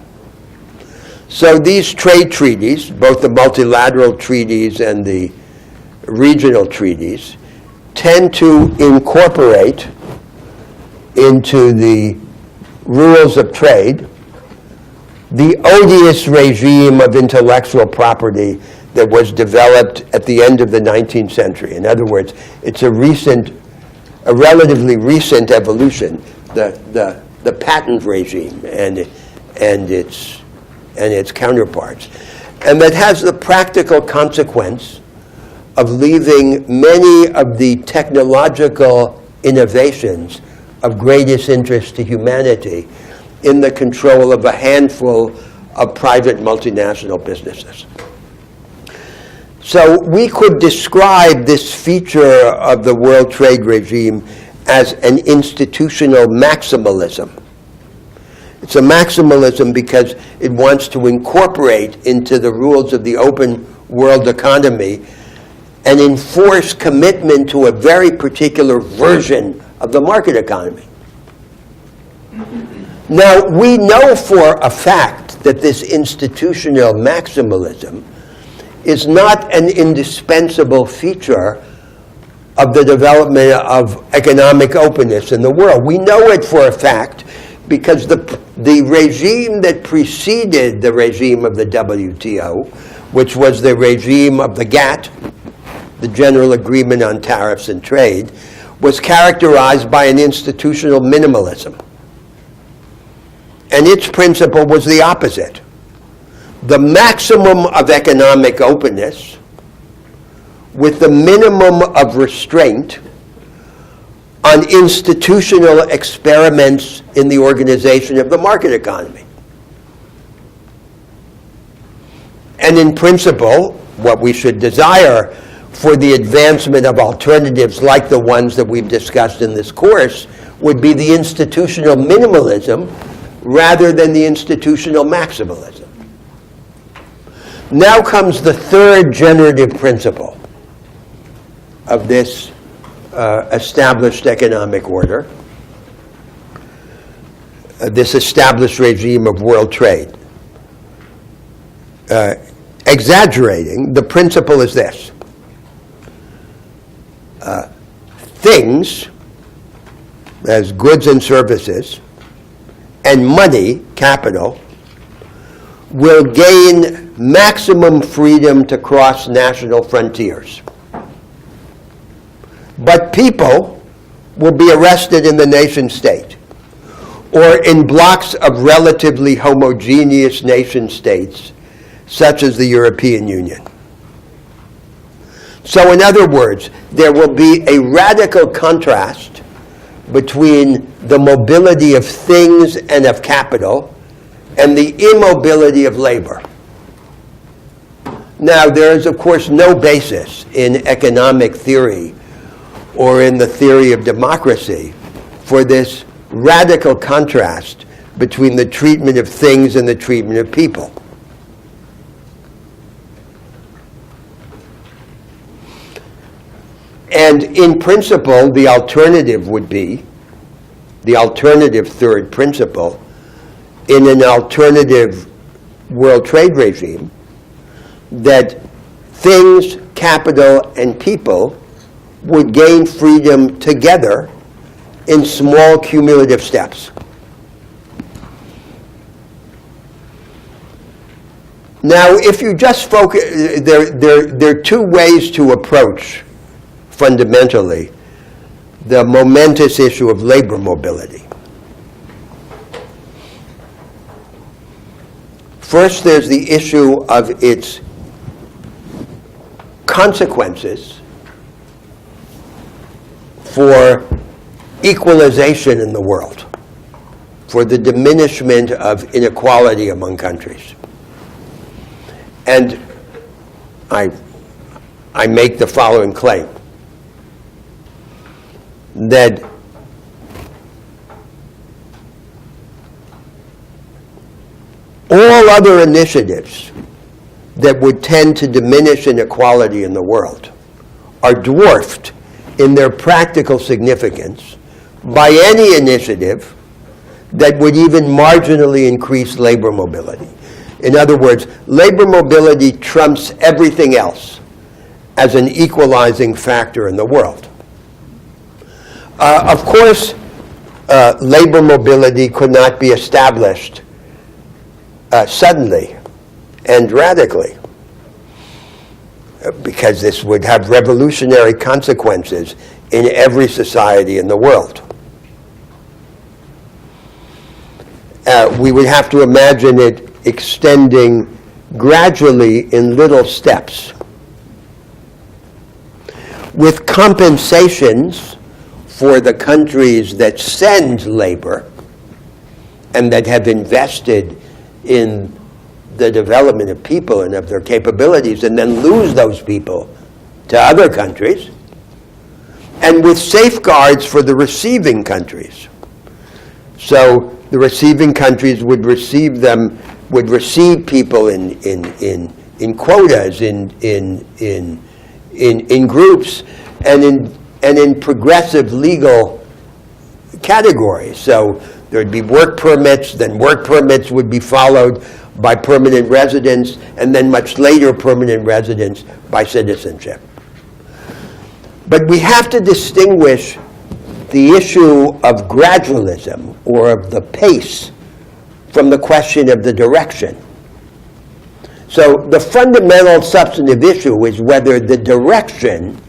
So these trade treaties, both the multilateral treaties and the regional treaties, tend to incorporate into the rules of trade the odious regime of intellectual property that was developed at the end of the 19th century. In other words, it's a relatively recent evolution, the patent regime and its counterparts. And that has the practical consequence of leaving many of the technological innovations of greatest interest to humanity in the control of a handful of private multinational businesses. So we could describe this feature of the world trade regime as an institutional maximalism. It's a maximalism because it wants to incorporate into the rules of the open world economy and enforce commitment to a very particular version of the market economy. Now, we know for a fact that this institutional maximalism is not an indispensable feature of the development of economic openness in the world. We know it for a fact because the regime that preceded the regime of the WTO, which was the regime of the GATT, the General Agreement on Tariffs and Trade, was characterized by an institutional minimalism. And its principle was the opposite. The maximum of economic openness with the minimum of restraint on institutional experiments in the organization of the market economy. And in principle, what we should desire for the advancement of alternatives like the ones that we've discussed in this course would be the institutional minimalism rather than the institutional maximalism. Now comes the third generative principle of this established economic order, this established regime of world trade. Exaggerating, the principle is this. Things, as goods and services, and money, capital, will gain maximum freedom to cross national frontiers. But people will be arrested in the nation state or in blocks of relatively homogeneous nation states, such as the European Union. So in other words, there will be a radical contrast between the mobility of things and of capital and the immobility of labor. Now, there is, of course, no basis in economic theory or in the theory of democracy for this radical contrast between the treatment of things and the treatment of people. And in principle, the alternative would be, the alternative third principle, in an alternative world trade regime, that things, capital, and people would gain freedom together in small cumulative steps. Now, if you just focus, there are two ways to approach, fundamentally, the momentous issue of labor mobility. First, there's the issue of its consequences for equalization in the world, for the diminishment of inequality among countries. And I make the following claim, that all other initiatives that would tend to diminish inequality in the world are dwarfed in their practical significance by any initiative that would even marginally increase labor mobility. In other words, labor mobility trumps everything else as an equalizing factor in the world. Of course, labor mobility could not be established suddenly and radically, because this would have revolutionary consequences in every society in the world. We would have to imagine it extending gradually in little steps, with compensations for the countries that send labor and that have invested in the development of people and of their capabilities and then lose those people to other countries, and with safeguards for the receiving countries. So the receiving countries would receive people in quotas, in groups, and in progressive legal categories. So there'd be work permits, then work permits would be followed by permanent residence, and then much later permanent residence by citizenship. But we have to distinguish the issue of gradualism, or of the pace, from the question of the direction. So the fundamental substantive issue is whether the direction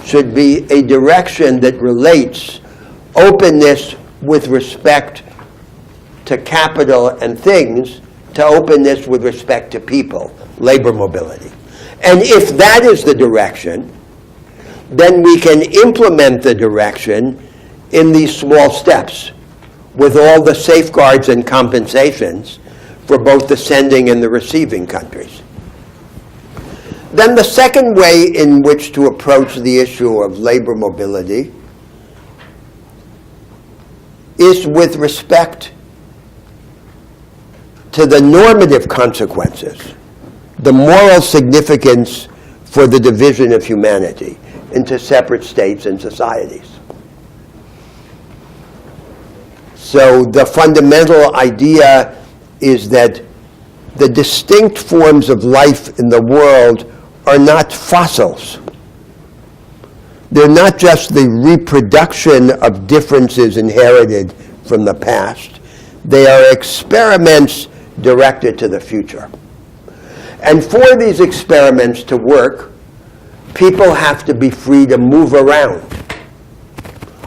should be a direction that relates openness with respect to capital and things to openness with respect to people, labor mobility. And if that is the direction, then we can implement the direction in these small steps with all the safeguards and compensations for both the sending and the receiving countries. Then the second way in which to approach the issue of labor mobility is with respect to the normative consequences, the moral significance for the division of humanity into separate states and societies. So the fundamental idea is that the distinct forms of life in the world are not fossils. They're not just the reproduction of differences inherited from the past. They are experiments directed to the future. And for these experiments to work, people have to be free to move around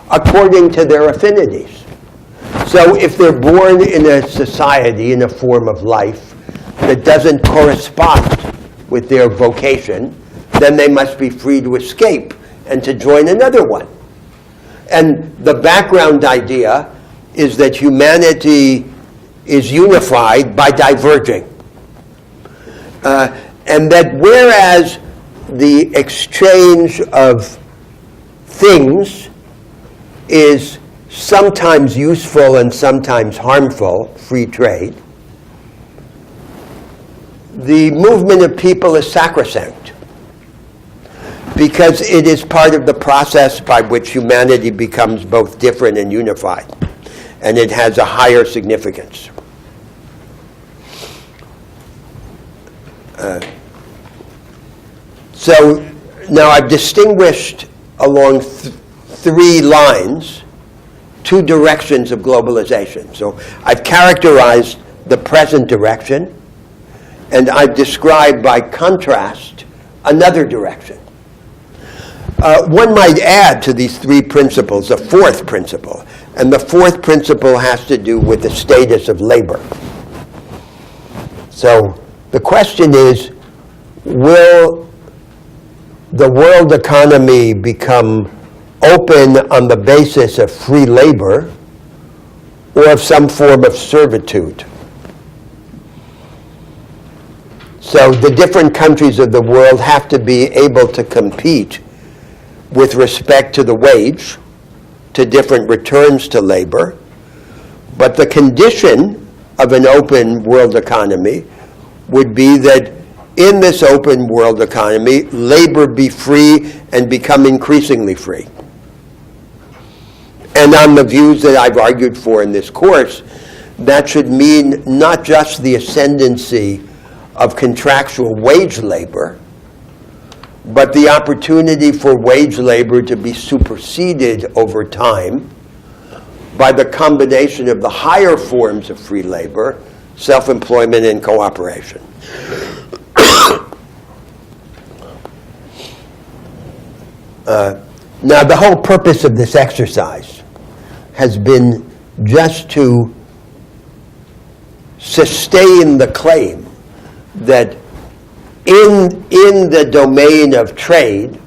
according to their affinities. So if they're born in a society, in a form of life that doesn't correspond with their vocation, then they must be free to escape and to join another one. And the background idea is that humanity is unified by diverging. And that whereas the exchange of things is sometimes useful and sometimes harmful, free trade, the movement of people is sacrosanct because it is part of the process by which humanity becomes both different and unified, and it has a higher significance. So now I've distinguished along three lines two directions of globalization. So I've characterized the present direction, and I've described by contrast another direction. One might add to these three principles a fourth principle, and the fourth principle has to do with the status of labor. So the question is, will the world economy become open on the basis of free labor or of some form of servitude? So the different countries of the world have to be able to compete with respect to the wage, to different returns to labor, but the condition of an open world economy would be that in this open world economy, labor be free and become increasingly free. And on the views that I've argued for in this course, that should mean not just the ascendancy of contractual wage labor, but the opportunity for wage labor to be superseded over time by the combination of the higher forms of free labor, self-employment and cooperation. Now, the whole purpose of this exercise has been just to sustain the claim that in the domain of trade,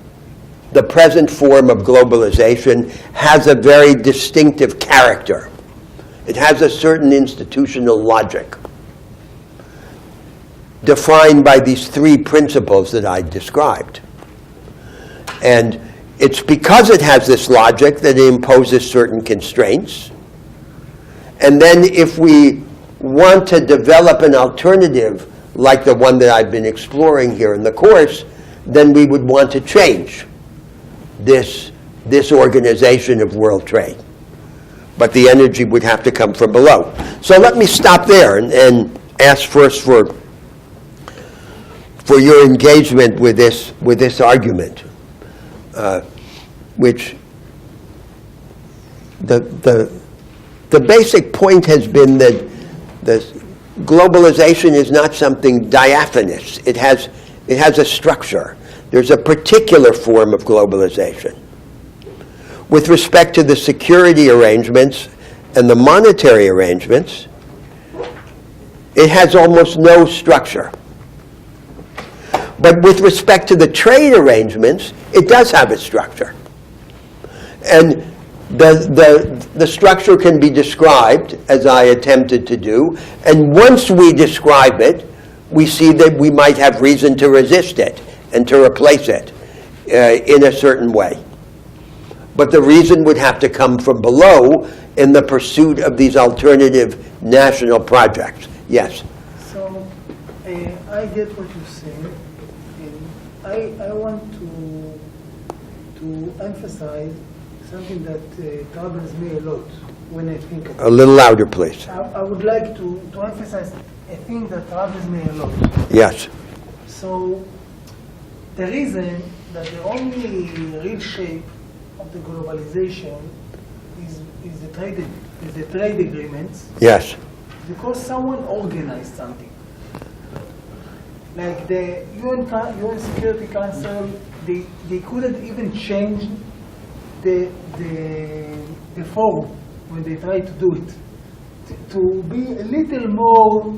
the present form of globalization has a very distinctive character. It has a certain institutional logic defined by these three principles that I described. And it's because it has this logic that it imposes certain constraints. And then if we want to develop an alternative like the one that I've been exploring here in the course, then we would want to change this organization of world trade. But the energy would have to come from below. So let me stop there and ask first for your engagement with this argument. which the basic point has been that globalization is not something diaphanous. It has a structure. There's a particular form of globalization. With respect to the security arrangements and the monetary arrangements, it has almost no structure. But with respect to the trade arrangements, it does have a structure. And the structure can be described, as I attempted to do, and once we describe it, we see that we might have reason to resist it and to replace it in a certain way. But the reason would have to come from below in the pursuit of these alternative national projects. Yes? So, I get what you say, and I want to emphasize something that troubles me a lot when I think of it. A little louder, please. I would like to emphasize a thing that troubles me a lot. Yes. So, the reason that the only real shape of the globalization is the trade agreements, Yes. because someone organized something. Like the UN Security Council, they couldn't even change the forum when they tried to do it to be a little more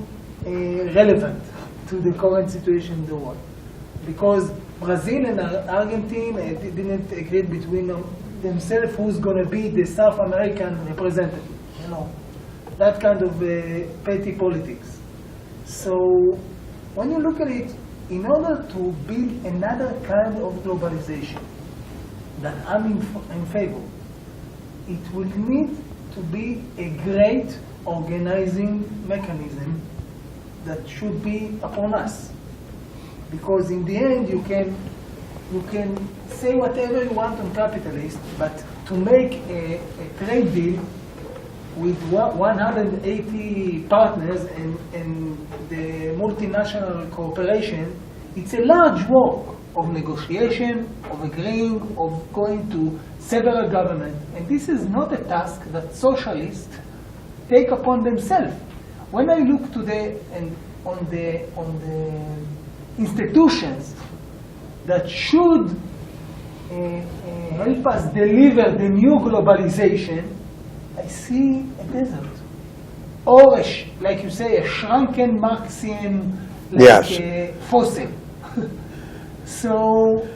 relevant to the current situation in the world. Because Brazil and Argentina didn't agree between themselves who's going to be the South American representative. You know, that kind of petty politics. So when you look at it, in order to build another kind of globalization that I'm in favor, it will need to be a great organizing mechanism that should be upon us. Because in the end, you can say whatever you want on capitalists, but to make a trade deal with 180 partners and the multinational cooperation, it's a large work of negotiation, of agreeing, of going to several governments. And this is not a task that socialists take upon themselves. When I look today on the institutions that should help us deliver the new globalization, I see a desert. Or, like you say, a shrunken Marxian, like Yes. a fossil. So,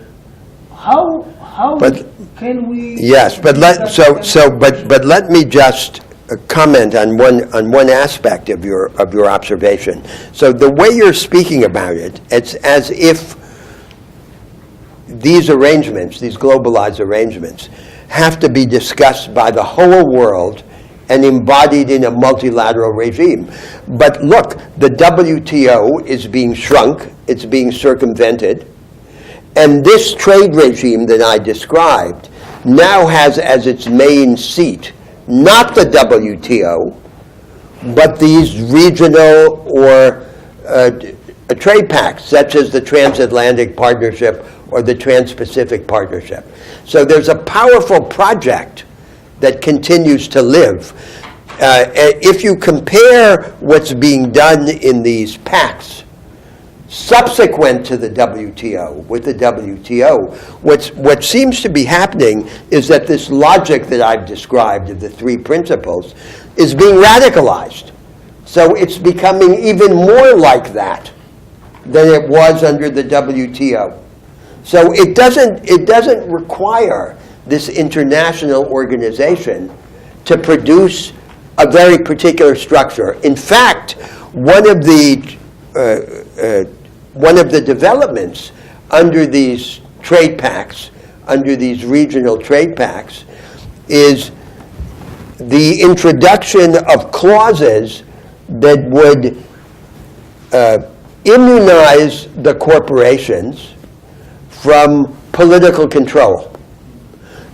how But- can we? Yes, but but let me just comment on one aspect of your observation. So the way you're speaking about it, it's as if these arrangements, these globalized arrangements, have to be discussed by the whole world and embodied in a multilateral regime. But look, the WTO is being shrunk, it's being circumvented, and this trade regime that I described now has as its main seat not the WTO, but these regional or trade pacts, such as the Transatlantic Partnership or the Trans-Pacific Partnership. So there's a powerful project that continues to live. If you compare what's being done in these pacts subsequent to the WTO with the WTO, what seems to be happening is that this logic that I've described of the three principles is being radicalized. So it's becoming even more like that than it was under the WTO. So it doesn't require this international organization to produce a very particular structure. In fact, one of the developments under these trade pacts, under these regional trade pacts, is the introduction of clauses that would immunize the corporations from political control,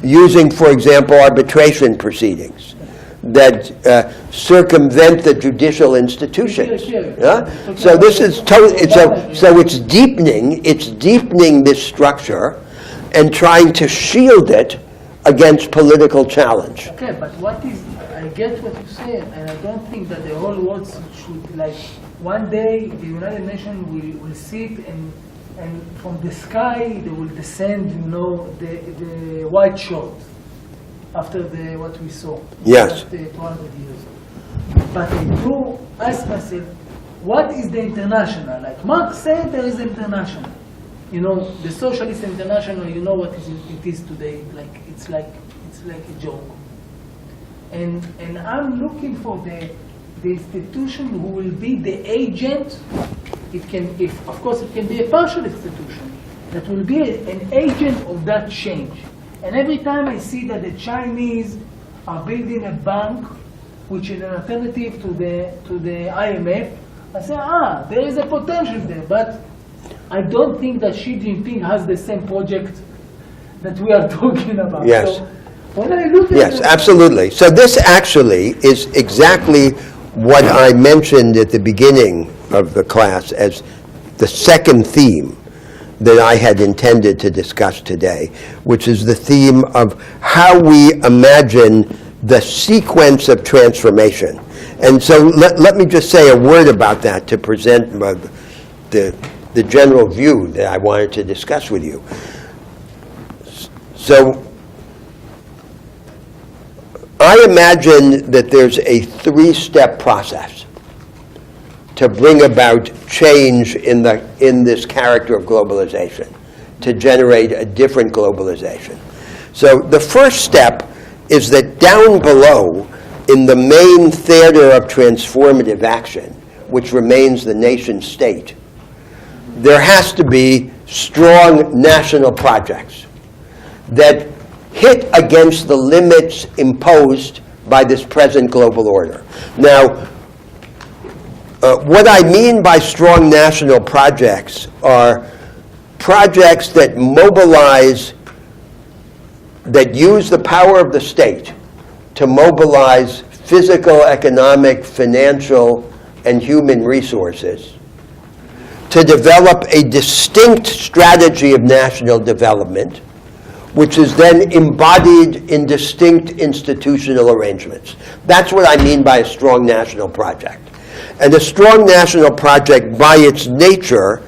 using, for example, arbitration proceedings that circumvent the judicial institutions. Yeah? So this is so it's deepening this structure and trying to shield it against political challenge. Okay, but what is, I get what you say, and I don't think that the whole world should, like, one day the United Nations will sit and from the sky they will descend, the white shot after what we saw. Yes. After 200 years. But I do ask myself, what is the international? Like Marx said, there is international. The socialist international, what it is today. Like it's like a joke. And I'm looking for the institution who will be the agent. Of course, it can be a partial institution that will be an agent of that change. And every time I see that the Chinese are building a bank, which is an alternative to the IMF, I say, there is a potential there. But I don't think that Xi Jinping has the same project that we are talking about. Yes. So when I look at Yes, absolutely. So this actually is exactly what I mentioned at the beginning of the class as the second theme that I had intended to discuss today, which is the theme of how we imagine the sequence of transformation. And so let me just say a word about that to present the general view that I wanted to discuss with you. So I imagine that there's a three-step process to bring about change in this character of globalization, to generate a different globalization. So the first step is that down below, in the main theater of transformative action, which remains the nation state, there has to be strong national projects that hit against the limits imposed by this present global order. Now, what I mean by strong national projects are projects that mobilize, that use the power of the state to mobilize physical, economic, financial, and human resources to develop a distinct strategy of national development, which is then embodied in distinct institutional arrangements. That's what I mean by a strong national project. And a strong national project, by its nature,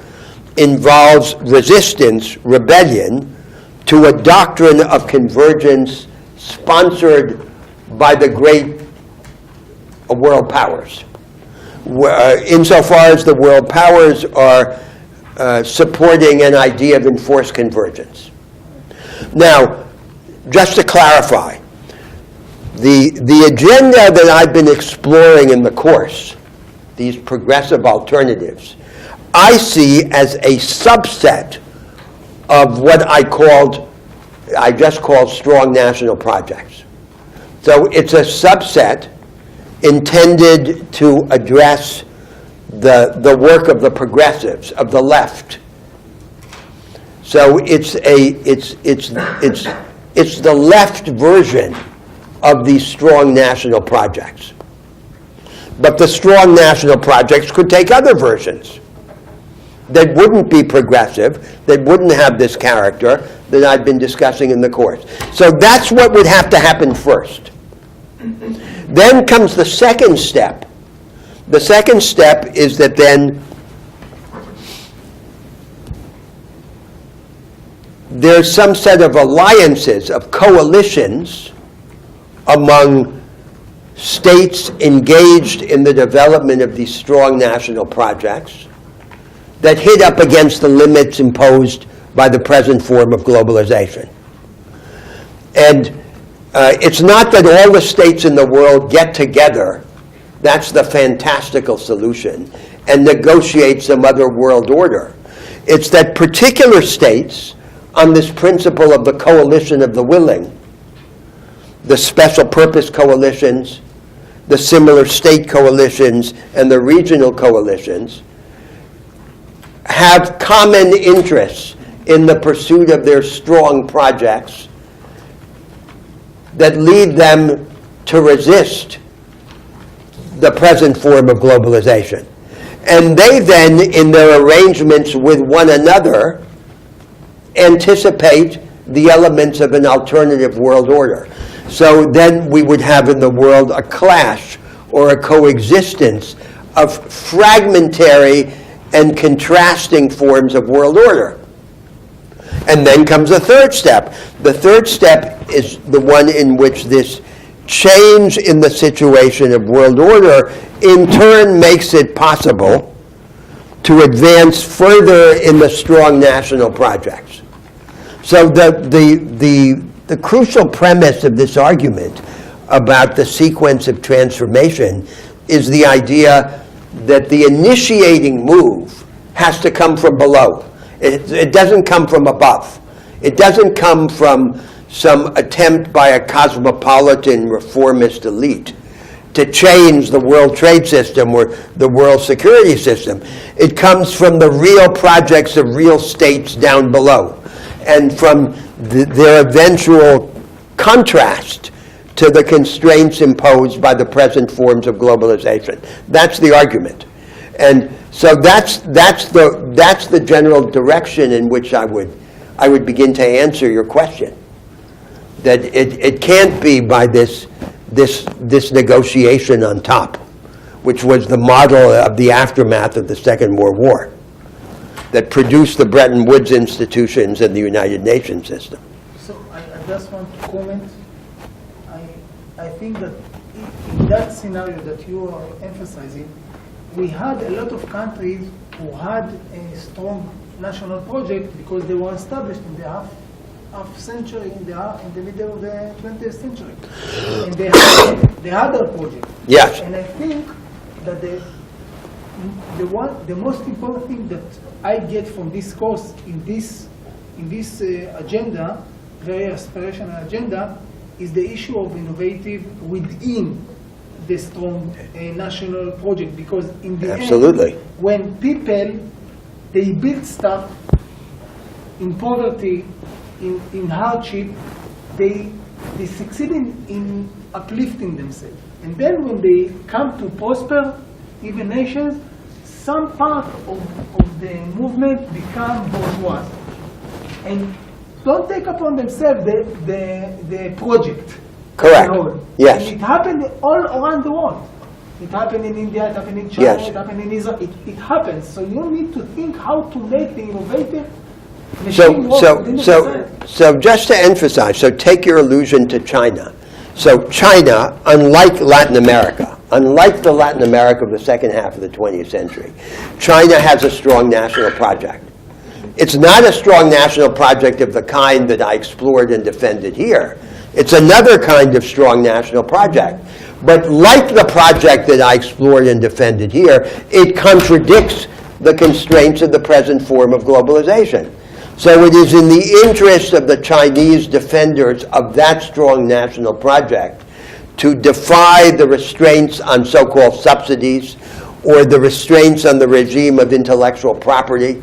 involves resistance, rebellion, to a doctrine of convergence sponsored by the great world powers. Insofar as the world powers are supporting an idea of enforced convergence. Now, just to clarify, the agenda that I've been exploring in the course, these progressive alternatives, I see as a subset of what I just called strong national projects. So it's a subset intended to address the work of the progressives, of the left. So it's the left version of these strong national projects. But the strong national projects could take other versions that wouldn't be progressive, that wouldn't have this character that I've been discussing in the course. So that's what would have to happen first. Then comes the second step. The second step is that then there's some set of alliances, of coalitions among states engaged in the development of these strong national projects that hit up against the limits imposed by the present form of globalization. And it's not that all the states in the world get together, that's the fantastical solution, and negotiate some other world order. It's that particular states, on this principle of the coalition of the willing, the special purpose coalitions, the similar state coalitions, and the regional coalitions, have common interests in the pursuit of their strong projects that lead them to resist the present form of globalization. And they then, in their arrangements with one another, anticipate the elements of an alternative world order. So then we would have in the world a clash or a coexistence of fragmentary and contrasting forms of world order. And then comes a third step. The third step is the one in which this change in the situation of world order in turn makes it possible to advance further in the strong national projects. So the crucial premise of this argument about the sequence of transformation is the idea that the initiating move has to come from below. It doesn't come from above. It doesn't come from some attempt by a cosmopolitan reformist elite to change the world trade system or the world security system. It comes from the real projects of real states down below, and from their eventual contrast to the constraints imposed by the present forms of globalization. That's the argument. And so that's the general direction in which I would begin to answer your question. That it can't be by this negotiation on top, which was the model of the aftermath of the Second World War, that produced the Bretton Woods institutions and the United Nations system. So I just want to comment. I think that in that scenario that you are emphasizing, we had a lot of countries who had a strong national project because they were established in the half century, in the middle of the 20th century. And they had their project. Yes. And I think that the most important thing that I get from this course in this agenda, very aspirational agenda, is the issue of innovative within the strong national project. Because in the Absolutely. end, when people, they build stuff in poverty, in hardship, they succeed in uplifting themselves. And then when they come to prosper, even nations, some part of the movement become bourgeois. And don't take upon themselves the project. Correct. Yes. And it happened all around the world. It happened in India, it happened in China, Yes. it happened in Israel. It happens. So you need to think how to make the innovative machine work within the society. So just to emphasize, so take your allusion to China. So China, unlike Latin America, unlike the Latin America of the second half of the 20th century, China has a strong national project. It's not a strong national project of the kind that I explored and defended here. It's another kind of strong national project. But like the project that I explored and defended here, it contradicts the constraints of the present form of globalization. So it is in the interest of the Chinese defenders of that strong national project to defy the restraints on so-called subsidies or the restraints on the regime of intellectual property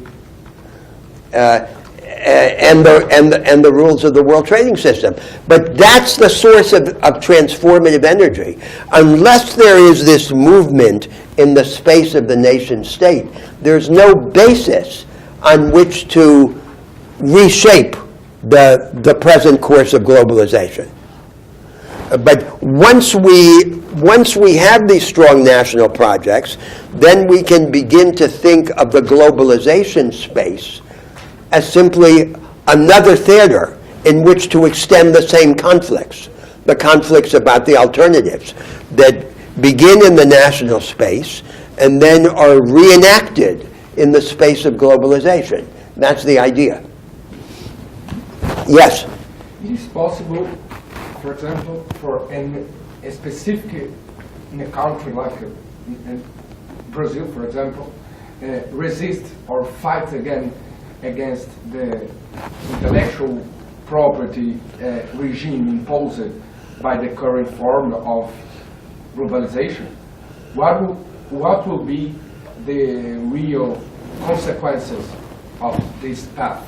and the rules of the world trading system. But that's the source of transformative energy. Unless there is this movement in the space of the nation state, there's no basis on which to reshape the present course of globalization. But once we have these strong national projects, then we can begin to think of the globalization space as simply another theater in which to extend the same conflicts, the conflicts about the alternatives that begin in the national space and then are reenacted in the space of globalization. That's the idea. Yes? It is possible, for example, for a specific, in a country like in Brazil, for example, resist or fight against the intellectual property regime imposed by the current form of globalization. What will be the real consequences of this path?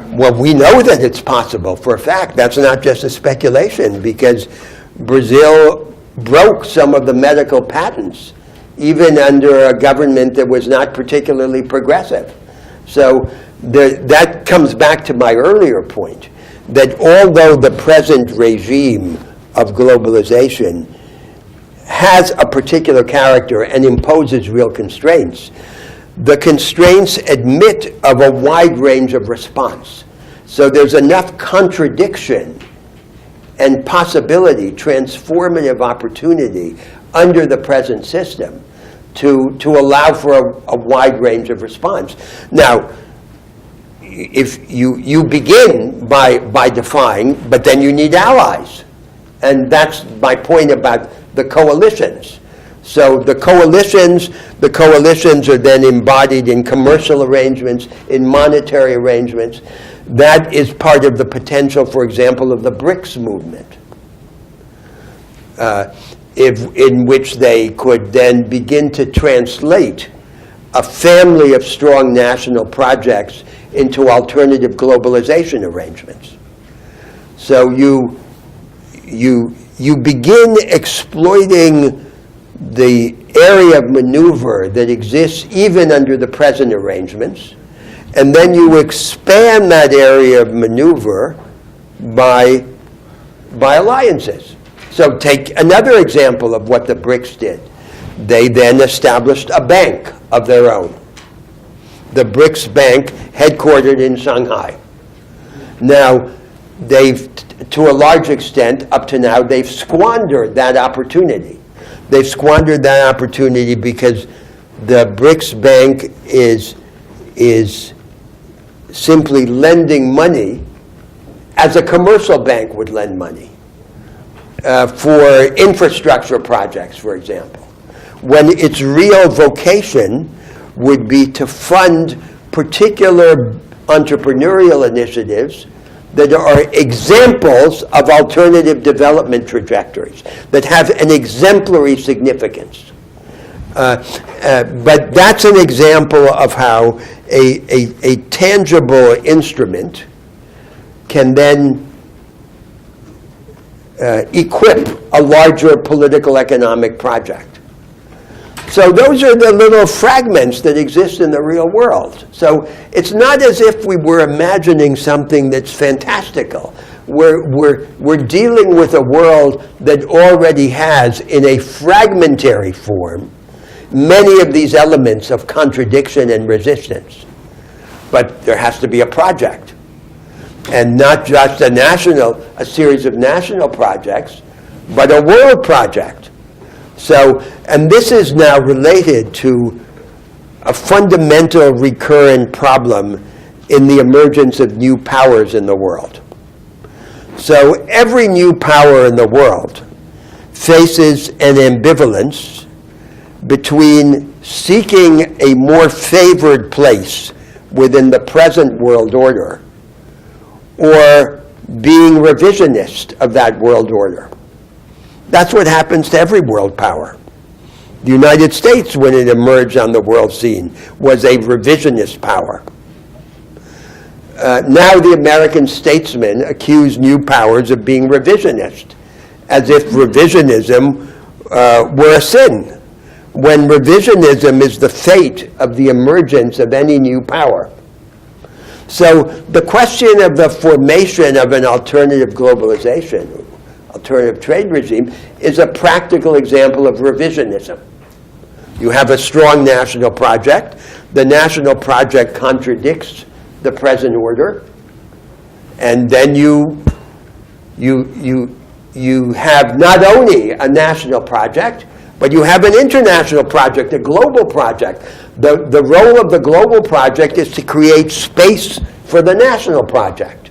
Well, we know that it's possible for a fact. That's not just a speculation, because Brazil broke some of the medical patents, even under a government that was not particularly progressive. So that comes back to my earlier point, that although the present regime of globalization has a particular character and imposes real constraints, the constraints admit of a wide range of response. So there's enough contradiction and possibility, transformative opportunity under the present system to allow for a wide range of response. Now, if you begin by defying, but then you need allies. And that's my point about the coalitions. So the coalitions are then embodied in commercial arrangements, in monetary arrangements. That is part of the potential, for example, of the BRICS movement, in which they could then begin to translate a family of strong national projects into alternative globalization arrangements. So you begin exploiting the area of maneuver that exists even under the present arrangements, and then you expand that area of maneuver by alliances. So take another example of what the BRICS did. They then established a bank of their own, the BRICS Bank, headquartered in Shanghai. Now, they've, to a large extent, up to now, they've squandered that opportunity. They've squandered that opportunity because the BRICS Bank is simply lending money as a commercial bank would lend money for infrastructure projects, for example, when its real vocation would be to fund particular entrepreneurial initiatives that are examples of alternative development trajectories, that have an exemplary significance. But that's an example of how a tangible instrument can then equip a larger political economic project. So those are the little fragments that exist in the real world. So it's not as if we were imagining something that's fantastical. We're dealing with a world that already has, in a fragmentary form, many of these elements of contradiction and resistance. But there has to be a project. And not just a series of national projects, but a world project. So, and this is now related to a fundamental recurrent problem in the emergence of new powers in the world. So every new power in the world faces an ambivalence between seeking a more favored place within the present world order or being revisionist of that world order. That's what happens to every world power. The United States, when it emerged on the world scene, was a revisionist power. Now the American statesmen accuse new powers of being revisionist, as if revisionism were a sin, when revisionism is the fate of the emergence of any new power. So the question of the formation of an alternative globalization, alternative trade regime, is a practical example of revisionism. You have a strong national project. The national project contradicts the present order, and then you have not only a national project, but you have an international project, a global project. The role of the global project is to create space for the national project.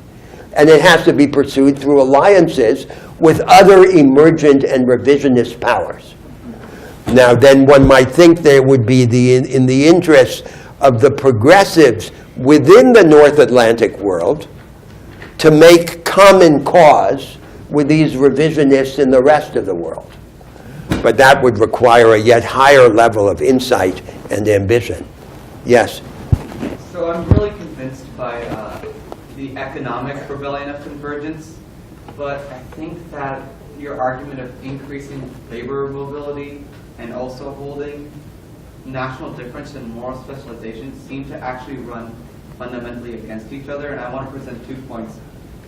And it has to be pursued through alliances with other emergent and revisionist powers. Now, then one might think there would be in the interest of the progressives within the North Atlantic world to make common cause with these revisionists in the rest of the world. But that would require a yet higher level of insight and ambition. Yes? So I'm really convinced by the economic rebellion of convergence, but I think that your argument of increasing labor mobility and also holding national difference and moral specialization seem to actually run fundamentally against each other, and I want to present 2 points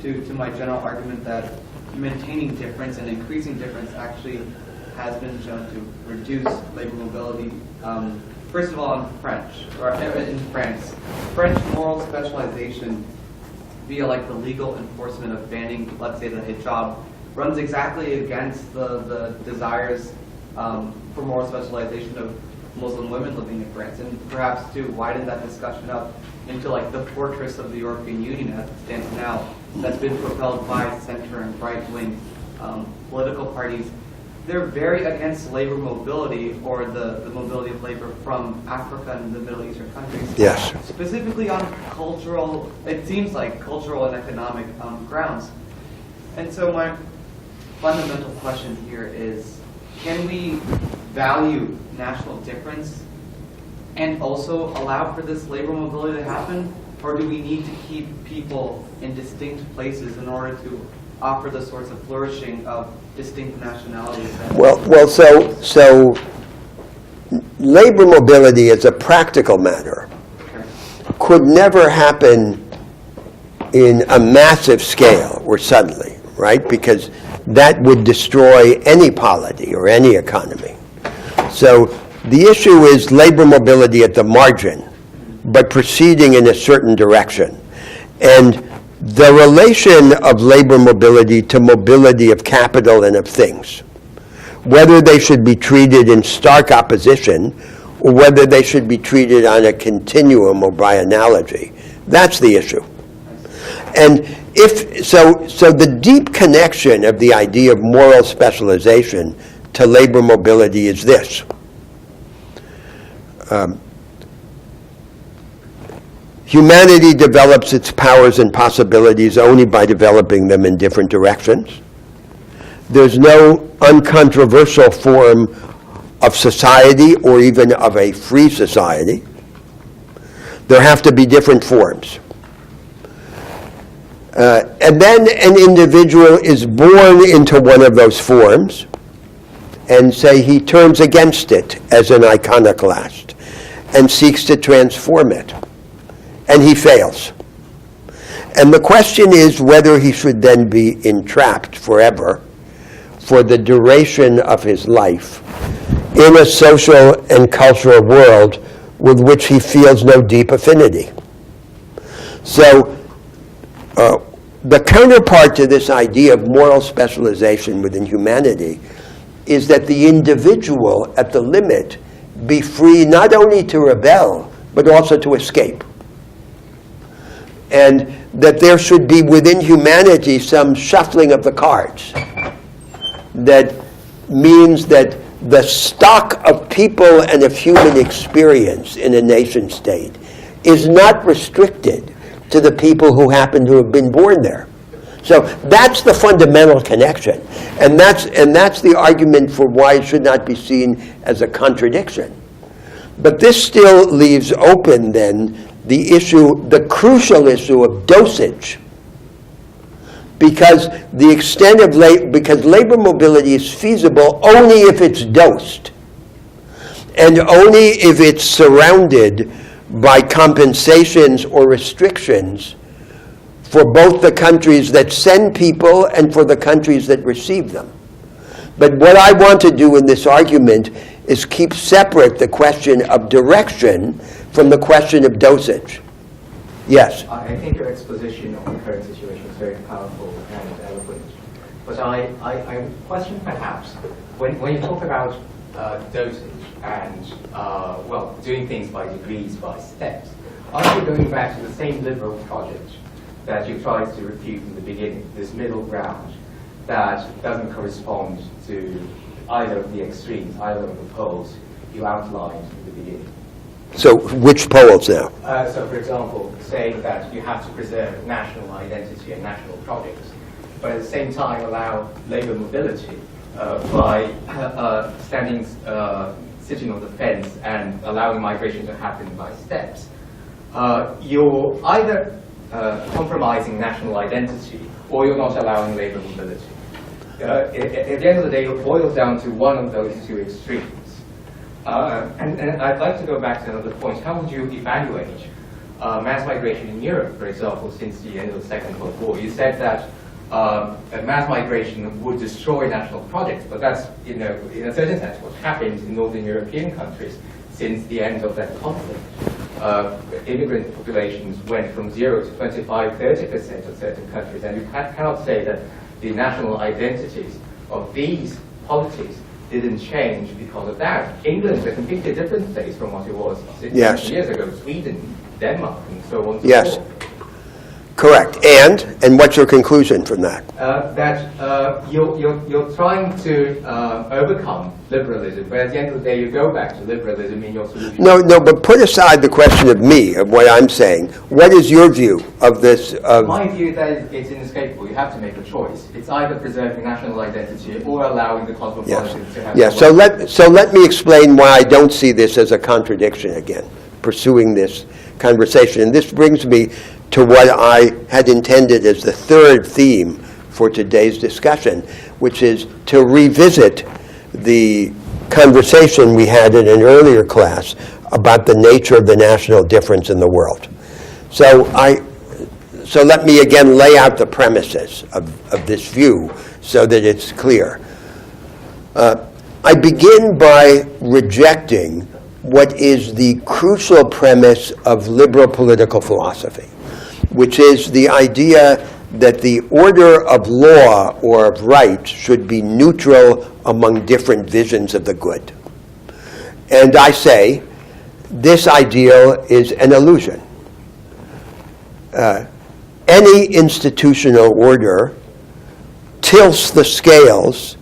to my general argument that maintaining difference and increasing difference actually has been shown to reduce labor mobility. First of all, in France, French moral specialization via like the legal enforcement of banning, let's say, the hijab, runs exactly against the desires for moral specialization of Muslim women living in France, and perhaps to widen that discussion up into like the fortress of the European Union as it stands now, that's been propelled by center and right-wing political parties. They're very against labor mobility, or the mobility of labor from Africa and the Middle Eastern countries. Yes. Specifically on cultural, it seems like cultural and economic grounds. And so my fundamental question here is, can we value national difference and also allow for this labor mobility to happen? Or do we need to keep people in distinct places in order to offer the sorts of flourishing of distinct nationalities? So labor mobility as a practical matter could never happen in a massive scale or suddenly, right? Because that would destroy any polity or any economy. So the issue is labor mobility at the margin, but proceeding in a certain direction. And the relation of labor mobility to mobility of capital and of things, whether they should be treated in stark opposition or whether they should be treated on a continuum or by analogy, that's the issue. And so the deep connection of the idea of moral specialization to labor mobility is this. Humanity develops its powers and possibilities only by developing them in different directions. There's no uncontroversial form of society or even of a free society. There have to be different forms. And then an individual is born into one of those forms, and say he turns against it as an iconoclast and seeks to transform it. And he fails. And the question is whether he should then be entrapped forever for the duration of his life in a social and cultural world with which he feels no deep affinity. So the counterpart to this idea of moral specialization within humanity is that the individual at the limit be free not only to rebel, but also to escape. And that there should be within humanity some shuffling of the cards. That means that the stock of people and of human experience in a nation state is not restricted to the people who happen to have been born there. So that's the fundamental connection. And that's the argument for why it should not be seen as a contradiction. But this still leaves open then the issue, the crucial issue of dosage. Because the extent of because labor mobility is feasible only if it's dosed. And only if it's surrounded by compensations or restrictions for both the countries that send people and for the countries that receive them. But what I want to do in this argument is keep separate the question of direction from the question of dosage. Yes? I think your exposition of the current situation is very powerful and eloquent. But I question perhaps, when you talk about dosage and, doing things by degrees, by steps, aren't you going back to the same liberal project that you tried to refute in the beginning, this middle ground that doesn't correspond to either of the extremes, either of the poles you outlined in the beginning? So which poles now? So for example, saying that you have to preserve national identity and national projects, but at the same time allow labor mobility by sitting on the fence and allowing migration to happen by steps. You're either compromising national identity or you're not allowing labor mobility. At the end of the day, it boils down to one of those two extremes. And I'd like to go back to another point. How would you evaluate mass migration in Europe, for example, since the end of the Second World War. You said that a mass migration would destroy national projects, but that's, in a certain sense, what happened in Northern European countries since the end of that conflict. Immigrant populations went from 0 to 25–30% of certain countries, and you cannot say that the national identities of these polities didn't change because of that. England is a completely different place from what it was 60 years ago. Sweden, Denmark, and so on and so Yes. forth. Correct. And what's your conclusion from that? You're trying to overcome liberalism, but at the end of the day, you go back to liberalism in your solution. No, but put aside the question of me, of what I'm saying. What is your view of this? My view is that it's inescapable. You have to make a choice. It's either preserving national identity or allowing the cosmopolitans to have... Yes. So let me explain why I don't see this as a contradiction again, pursuing this conversation. And this brings me to what I had intended as the third theme for today's discussion, which is to revisit the conversation we had in an earlier class about the nature of the national difference in the world. So let me again lay out the premises of this view so that it's clear. I begin by rejecting what is the crucial premise of liberal political philosophy, which is the idea that the order of law or of rights should be neutral among different visions of the good. And I say this ideal is an illusion. Any institutional order tilts the scales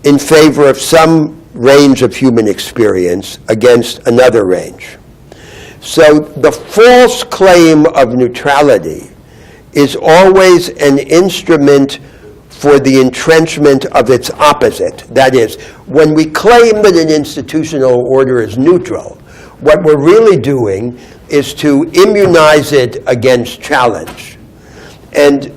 in favor of some range of human experience against another range. So the false claim of neutrality is always an instrument for the entrenchment of its opposite. That is, when we claim that an institutional order is neutral, what we're really doing is to immunize it against challenge. And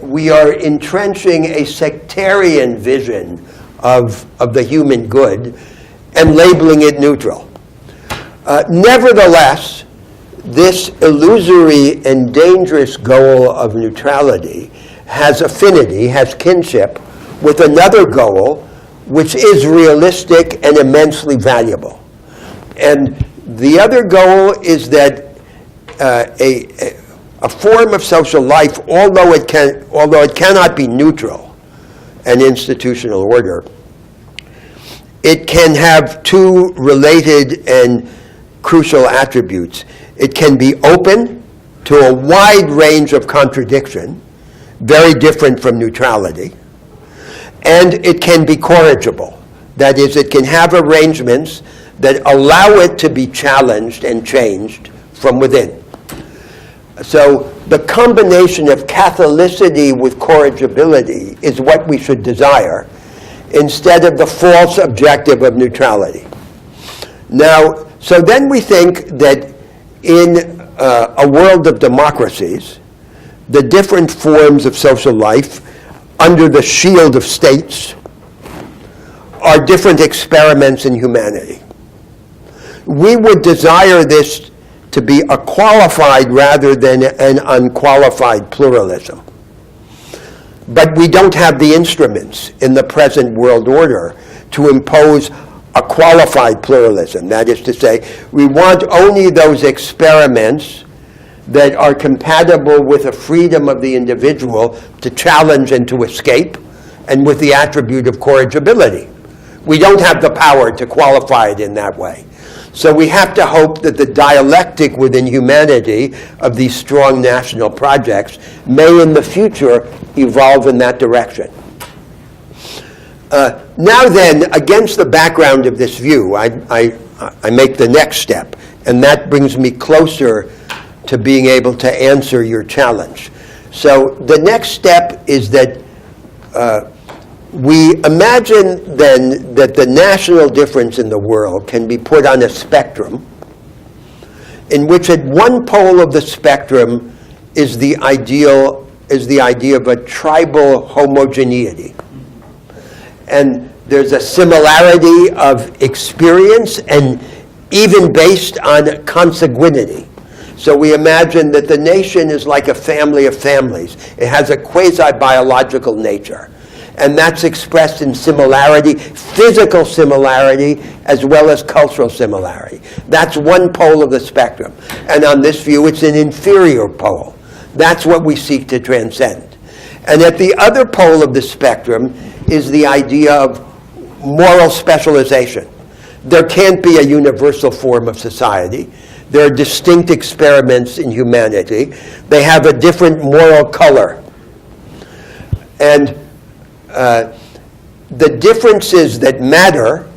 we are entrenching a sectarian vision of the human good and labeling it neutral. Nevertheless, this illusory and dangerous goal of neutrality has affinity, has kinship with another goal which is realistic and immensely valuable. And the other goal is that a form of social life, although it cannot be neutral, an institutional order, it can have two related and crucial attributes. It can be open to a wide range of contradiction, very different from neutrality, and it can be corrigible. That is, it can have arrangements that allow it to be challenged and changed from within. So the combination of Catholicity with corrigibility is what we should desire, instead of the false objective of neutrality. Now, so then we think that in a world of democracies, the different forms of social life under the shield of states are different experiments in humanity. We would desire this to be a qualified rather than an unqualified pluralism. But we don't have the instruments in the present world order to impose a qualified pluralism. That is to say, we want only those experiments that are compatible with the freedom of the individual to challenge and to escape, and with the attribute of corrigibility. We don't have the power to qualify it in that way. So we have to hope that the dialectic within humanity of these strong national projects may in the future evolve in that direction. Now then, against the background of this view, I make the next step, and that brings me closer to being able to answer your challenge. So the next step is that we imagine then that the national difference in the world can be put on a spectrum in which at one pole of the spectrum is the idea of a tribal homogeneity. And there's a similarity of experience and even based on consanguinity. So we imagine that the nation is like a family of families. It has a quasi-biological nature. And that's expressed in similarity, physical similarity, as well as cultural similarity. That's one pole of the spectrum. And on this view, it's an inferior pole. That's what we seek to transcend. And at the other pole of the spectrum is the idea of moral specialization. There can't be a universal form of society. There are distinct experiments in humanity. They have a different moral color. And the differences that matter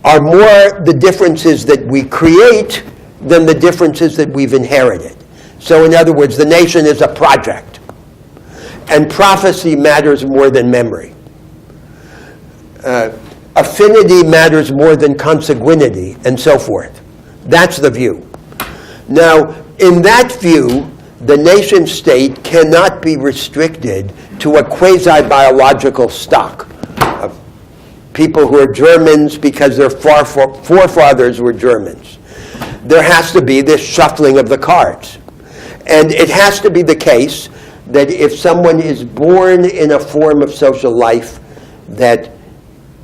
are more the differences that we create than the differences that we've inherited. So in other words, the nation is a project. And prophecy matters more than memory. Affinity matters more than consanguinity, and so forth. That's the view. Now, in that view, the nation state cannot be restricted to a quasi-biological stock of people who are Germans because their forefathers were Germans. There has to be this shuffling of the cards. And it has to be the case that if someone is born in a form of social life that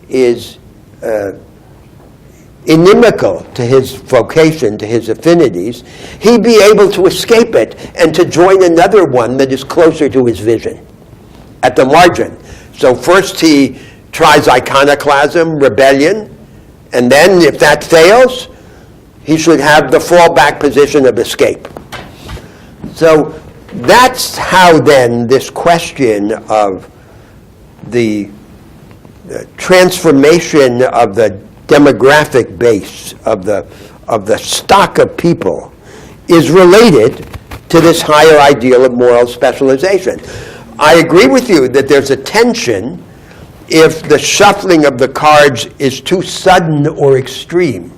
is inimical to his vocation, to his affinities, he be able to escape it and to join another one that is closer to his vision, at the margin. So first he tries iconoclasm, rebellion, and then if that fails, he should have the fallback position of escape. So that's how then this question of the transformation of the demographic base of the stock of people is related to this higher ideal of moral specialization. I agree with you that there's a tension if the shuffling of the cards is too sudden or extreme.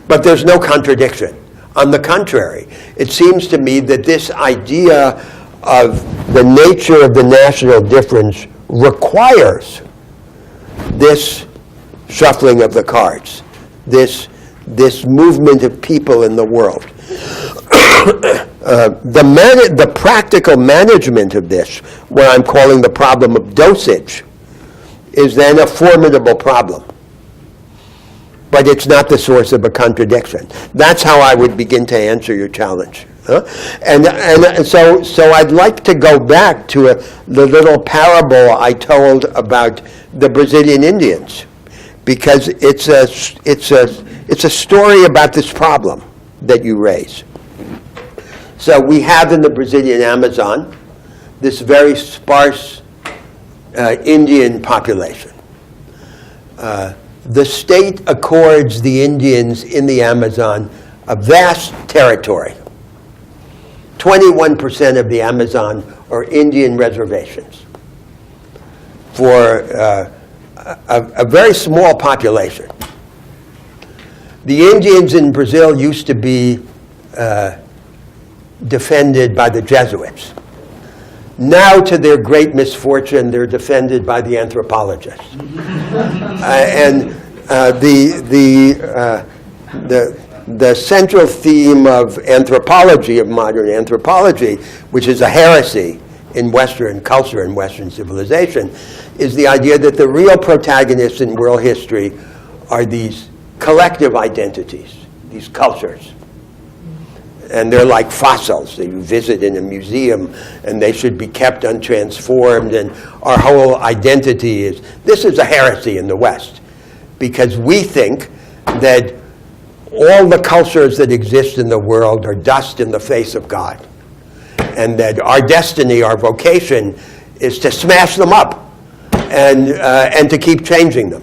But there's no contradiction. On the contrary, it seems to me that this idea of the nature of the national difference requires this shuffling of the cards, this movement of people in the world. The practical management of this, what I'm calling the problem of dosage, is then a formidable problem. But it's not the source of a contradiction. That's how I would begin to answer your challenge. And so I'd like to go back to the little parable I told about the Brazilian Indians, because it's a story about this problem that you raise. So we have in the Brazilian Amazon this very sparse Indian population. The state accords the Indians in the Amazon a vast territory. 21% of the Amazon are Indian reservations for a very small population. The Indians in Brazil used to be defended by the Jesuits. Now, to their great misfortune, they're defended by the anthropologists. And the central theme of anthropology, of modern anthropology, which is a heresy in Western culture and Western civilization, is the idea that the real protagonists in world history are these collective identities, these cultures. And they're like fossils that you visit in a museum, and they should be kept untransformed, and our whole identity is... This is a heresy in the West, because we think that all the cultures that exist in the world are dust in the face of God, and that our destiny, our vocation, is to smash them up and to keep changing them.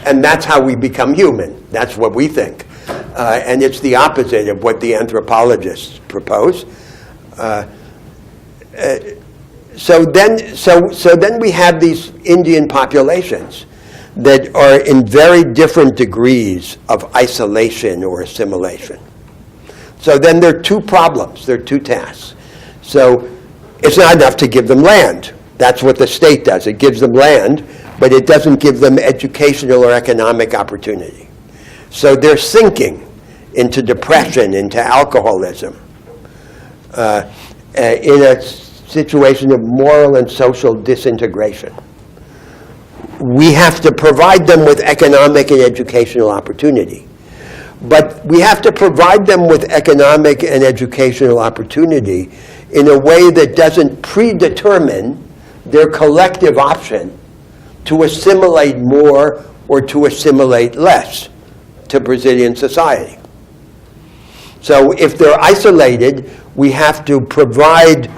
And that's how we become human. That's what we think. And it's the opposite of what the anthropologists propose. So then we have these Indian populations that are in very different degrees of isolation or assimilation. So then there are two problems, there are two tasks. So it's not enough to give them land. That's what the state does. It gives them land, but it doesn't give them educational or economic opportunity. So they're sinking into depression, into alcoholism, in a situation of moral and social disintegration. We have to provide them with economic and educational opportunity. But we have to provide them with economic and educational opportunity in a way that doesn't predetermine their collective option to assimilate more or to assimilate less to Brazilian society. So if they're isolated, we have to provide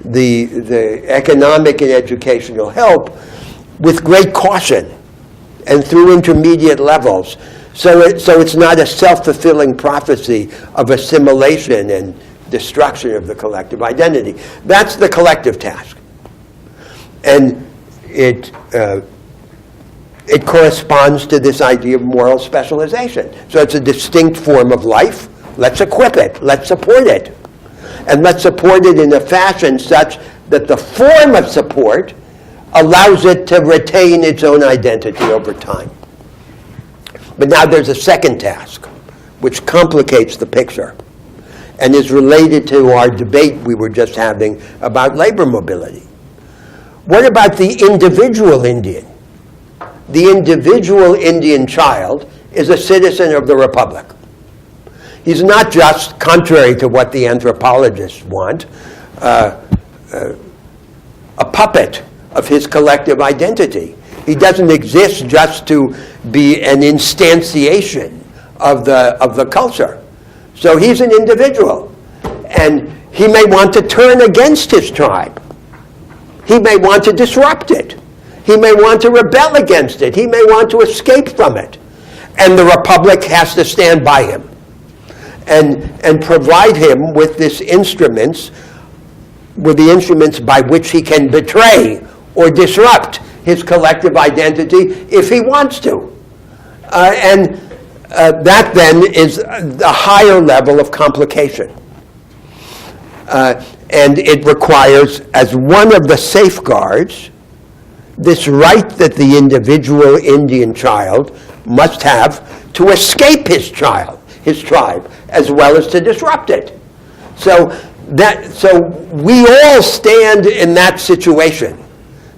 the economic and educational help with great caution and through intermediate levels. So it's not a self-fulfilling prophecy of assimilation and destruction of the collective identity. That's the collective task. And it corresponds to this idea of moral specialization. So it's a distinct form of life. Let's equip it. Let's support it. And let's support it in a fashion such that the form of support allows it to retain its own identity over time. But now there's a second task, which complicates the picture and is related to our debate we were just having about labor mobility. What about the individual Indian? The individual Indian child is a citizen of the Republic. He's not just, contrary to what the anthropologists want, a puppet of his collective identity. He doesn't exist just to be an instantiation of the culture. So he's an individual. And he may want to turn against his tribe. He may want to disrupt it. He may want to rebel against it. He may want to escape from it. And the Republic has to stand by him and provide him with these instruments, with the instruments by which he can betray or disrupt his collective identity if he wants to. That then is the higher level of complication. And it requires, as one of the safeguards, this right that the individual Indian child must have to escape his tribe, as well as to disrupt it. So we all stand in that situation.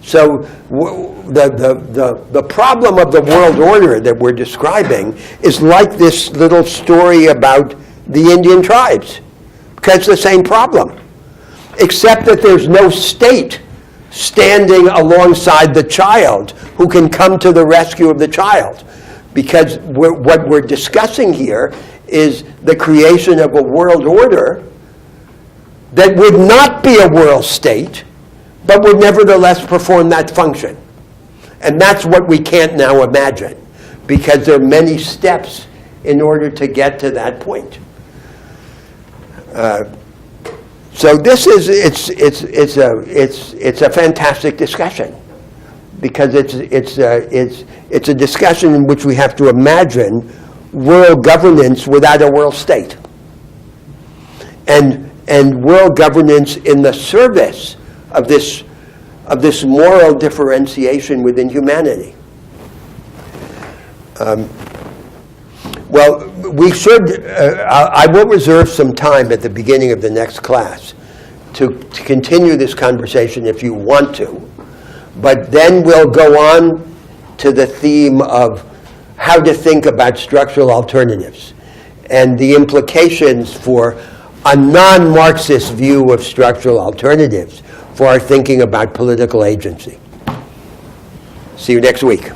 So the problem of the world order that we're describing is like this little story about the Indian tribes, because it's the same problem, except that there's no state standing alongside the child who can come to the rescue of the child. Because what we're discussing here is the creation of a world order that would not be a world state, but would nevertheless perform that function. And that's what we can't now imagine, because there are many steps in order to get to that point. So this is it's a fantastic discussion, because it's a discussion in which we have to imagine world governance without a world state, and world governance in the service of this moral differentiation within humanity. Well, we should, I will reserve some time at the beginning of the next class to continue this conversation if you want to, but then we'll go on to the theme of how to think about structural alternatives and the implications for a non-Marxist view of structural alternatives for our thinking about political agency. See you next week.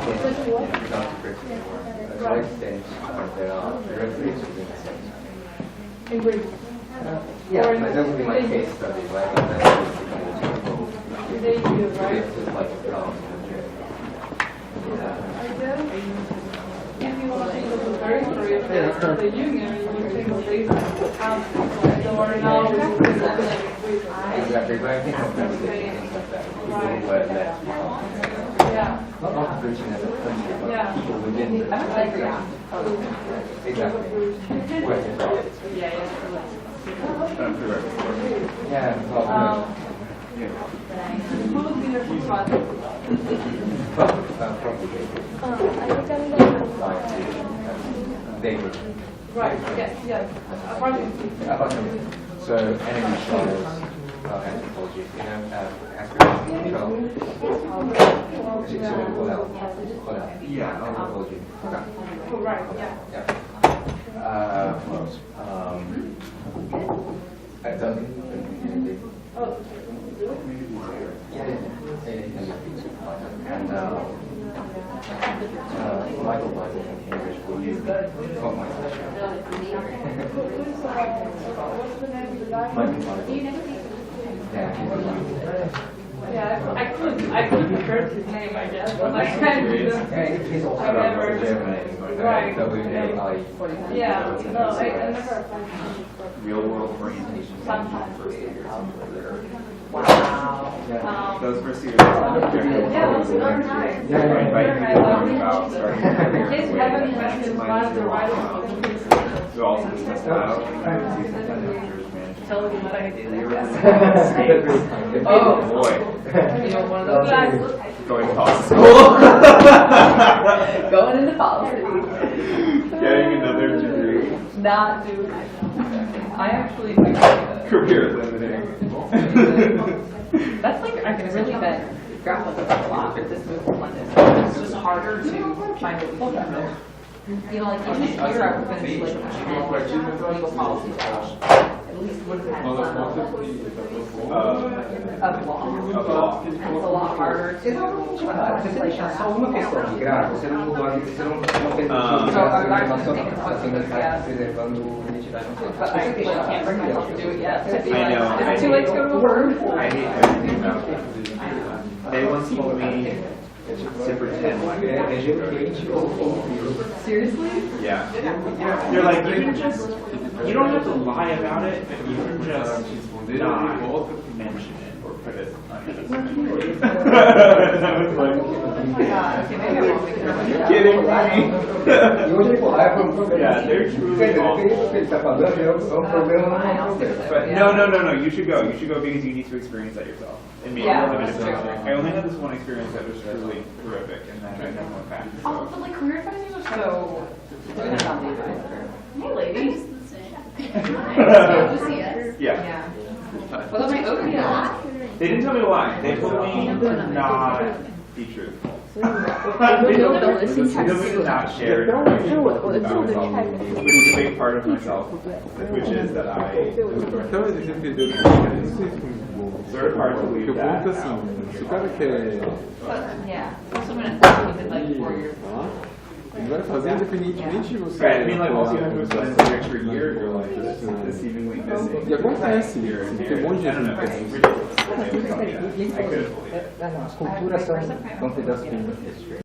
Right states, there are refugees within the states. In Greece. Yeah, Or in that would be my the case EU. study, right? In the EU, right? It's just like If you want to think of the very story of the Unger, you think of these countries, right? Or now we think of Greece. exactly, but I think of them people were left Yeah. not Britain as a country, but Yeah. people within the exactly. Where they are. Yeah. Yeah, Who would be your first one? probably David. Right, yes. Apartment. So enemy trials, anthropology, aspiration control. Yeah, anthropology. Oh, right, yeah. Yeah. What else? Oh, And Michael Michael from Cambridge will use that. Oh my gosh. what's the name of the guy? Michael Yeah, Yeah, I could refer to his name, I guess, but I can't do that. he's also I never, German. right. WAI. Yeah, no, I never applied to him. Real world orientation. Sometimes. Wow. Those first years. Yeah, that's very nice. Yeah, Very Right. nice. About starting In case you have any questions, while the writing to also discuss about tell me what I do, I guess. Oh boy. You know, one of those guys. Going to policy school. Going into policy. Getting another degree. Not doing it. I actually Career limiting. That's like, I can really bet grapple with a lot with this move to London. It's just harder to find what we can know. You know, like even Europe, when it's like legal policy, at least would have had some of law. It's a lot harder to legislation. Só uma questão de grave, você não mudou a você não fez preservando identidade. But I can't bring myself to do it yet. To be I know, like, I is it too late to go to work? I hate everything about it. They once told me to pretend like Seriously? yeah. They're like, you don't have to lie about it, but you can just not mention it or put it on it. And I was like, Oh my god, okay, maybe I won't make it. you're kidding me? Yeah, Yeah, they're truly awful. But no, you should go. You should go because you need to experience that yourself. And maybe Yeah. limited experience. I only had this one experience that was truly horrific, and then I never went back. Oh, So. but like career advisors are so dependent on the advisor. Hey ladies. Yeah. Well, that's my OPS. They didn't tell me why. They told me to not be truthful. They told me to not share information about myself, which is a big part of myself, which is that I sort of hard to believe Eu that. pergunto assim, se o cara quer, Yeah. Also, when it's like 4 years. ele vai fazer independentemente de você. Right, I mean, like, also you have to spend an extra year of your life this seemingly missing. E acontece, Here and tem there. um monte de I don't know, gente. it's ridiculous. They would tell me that. I couldn't believe it. As culturas são um pedaço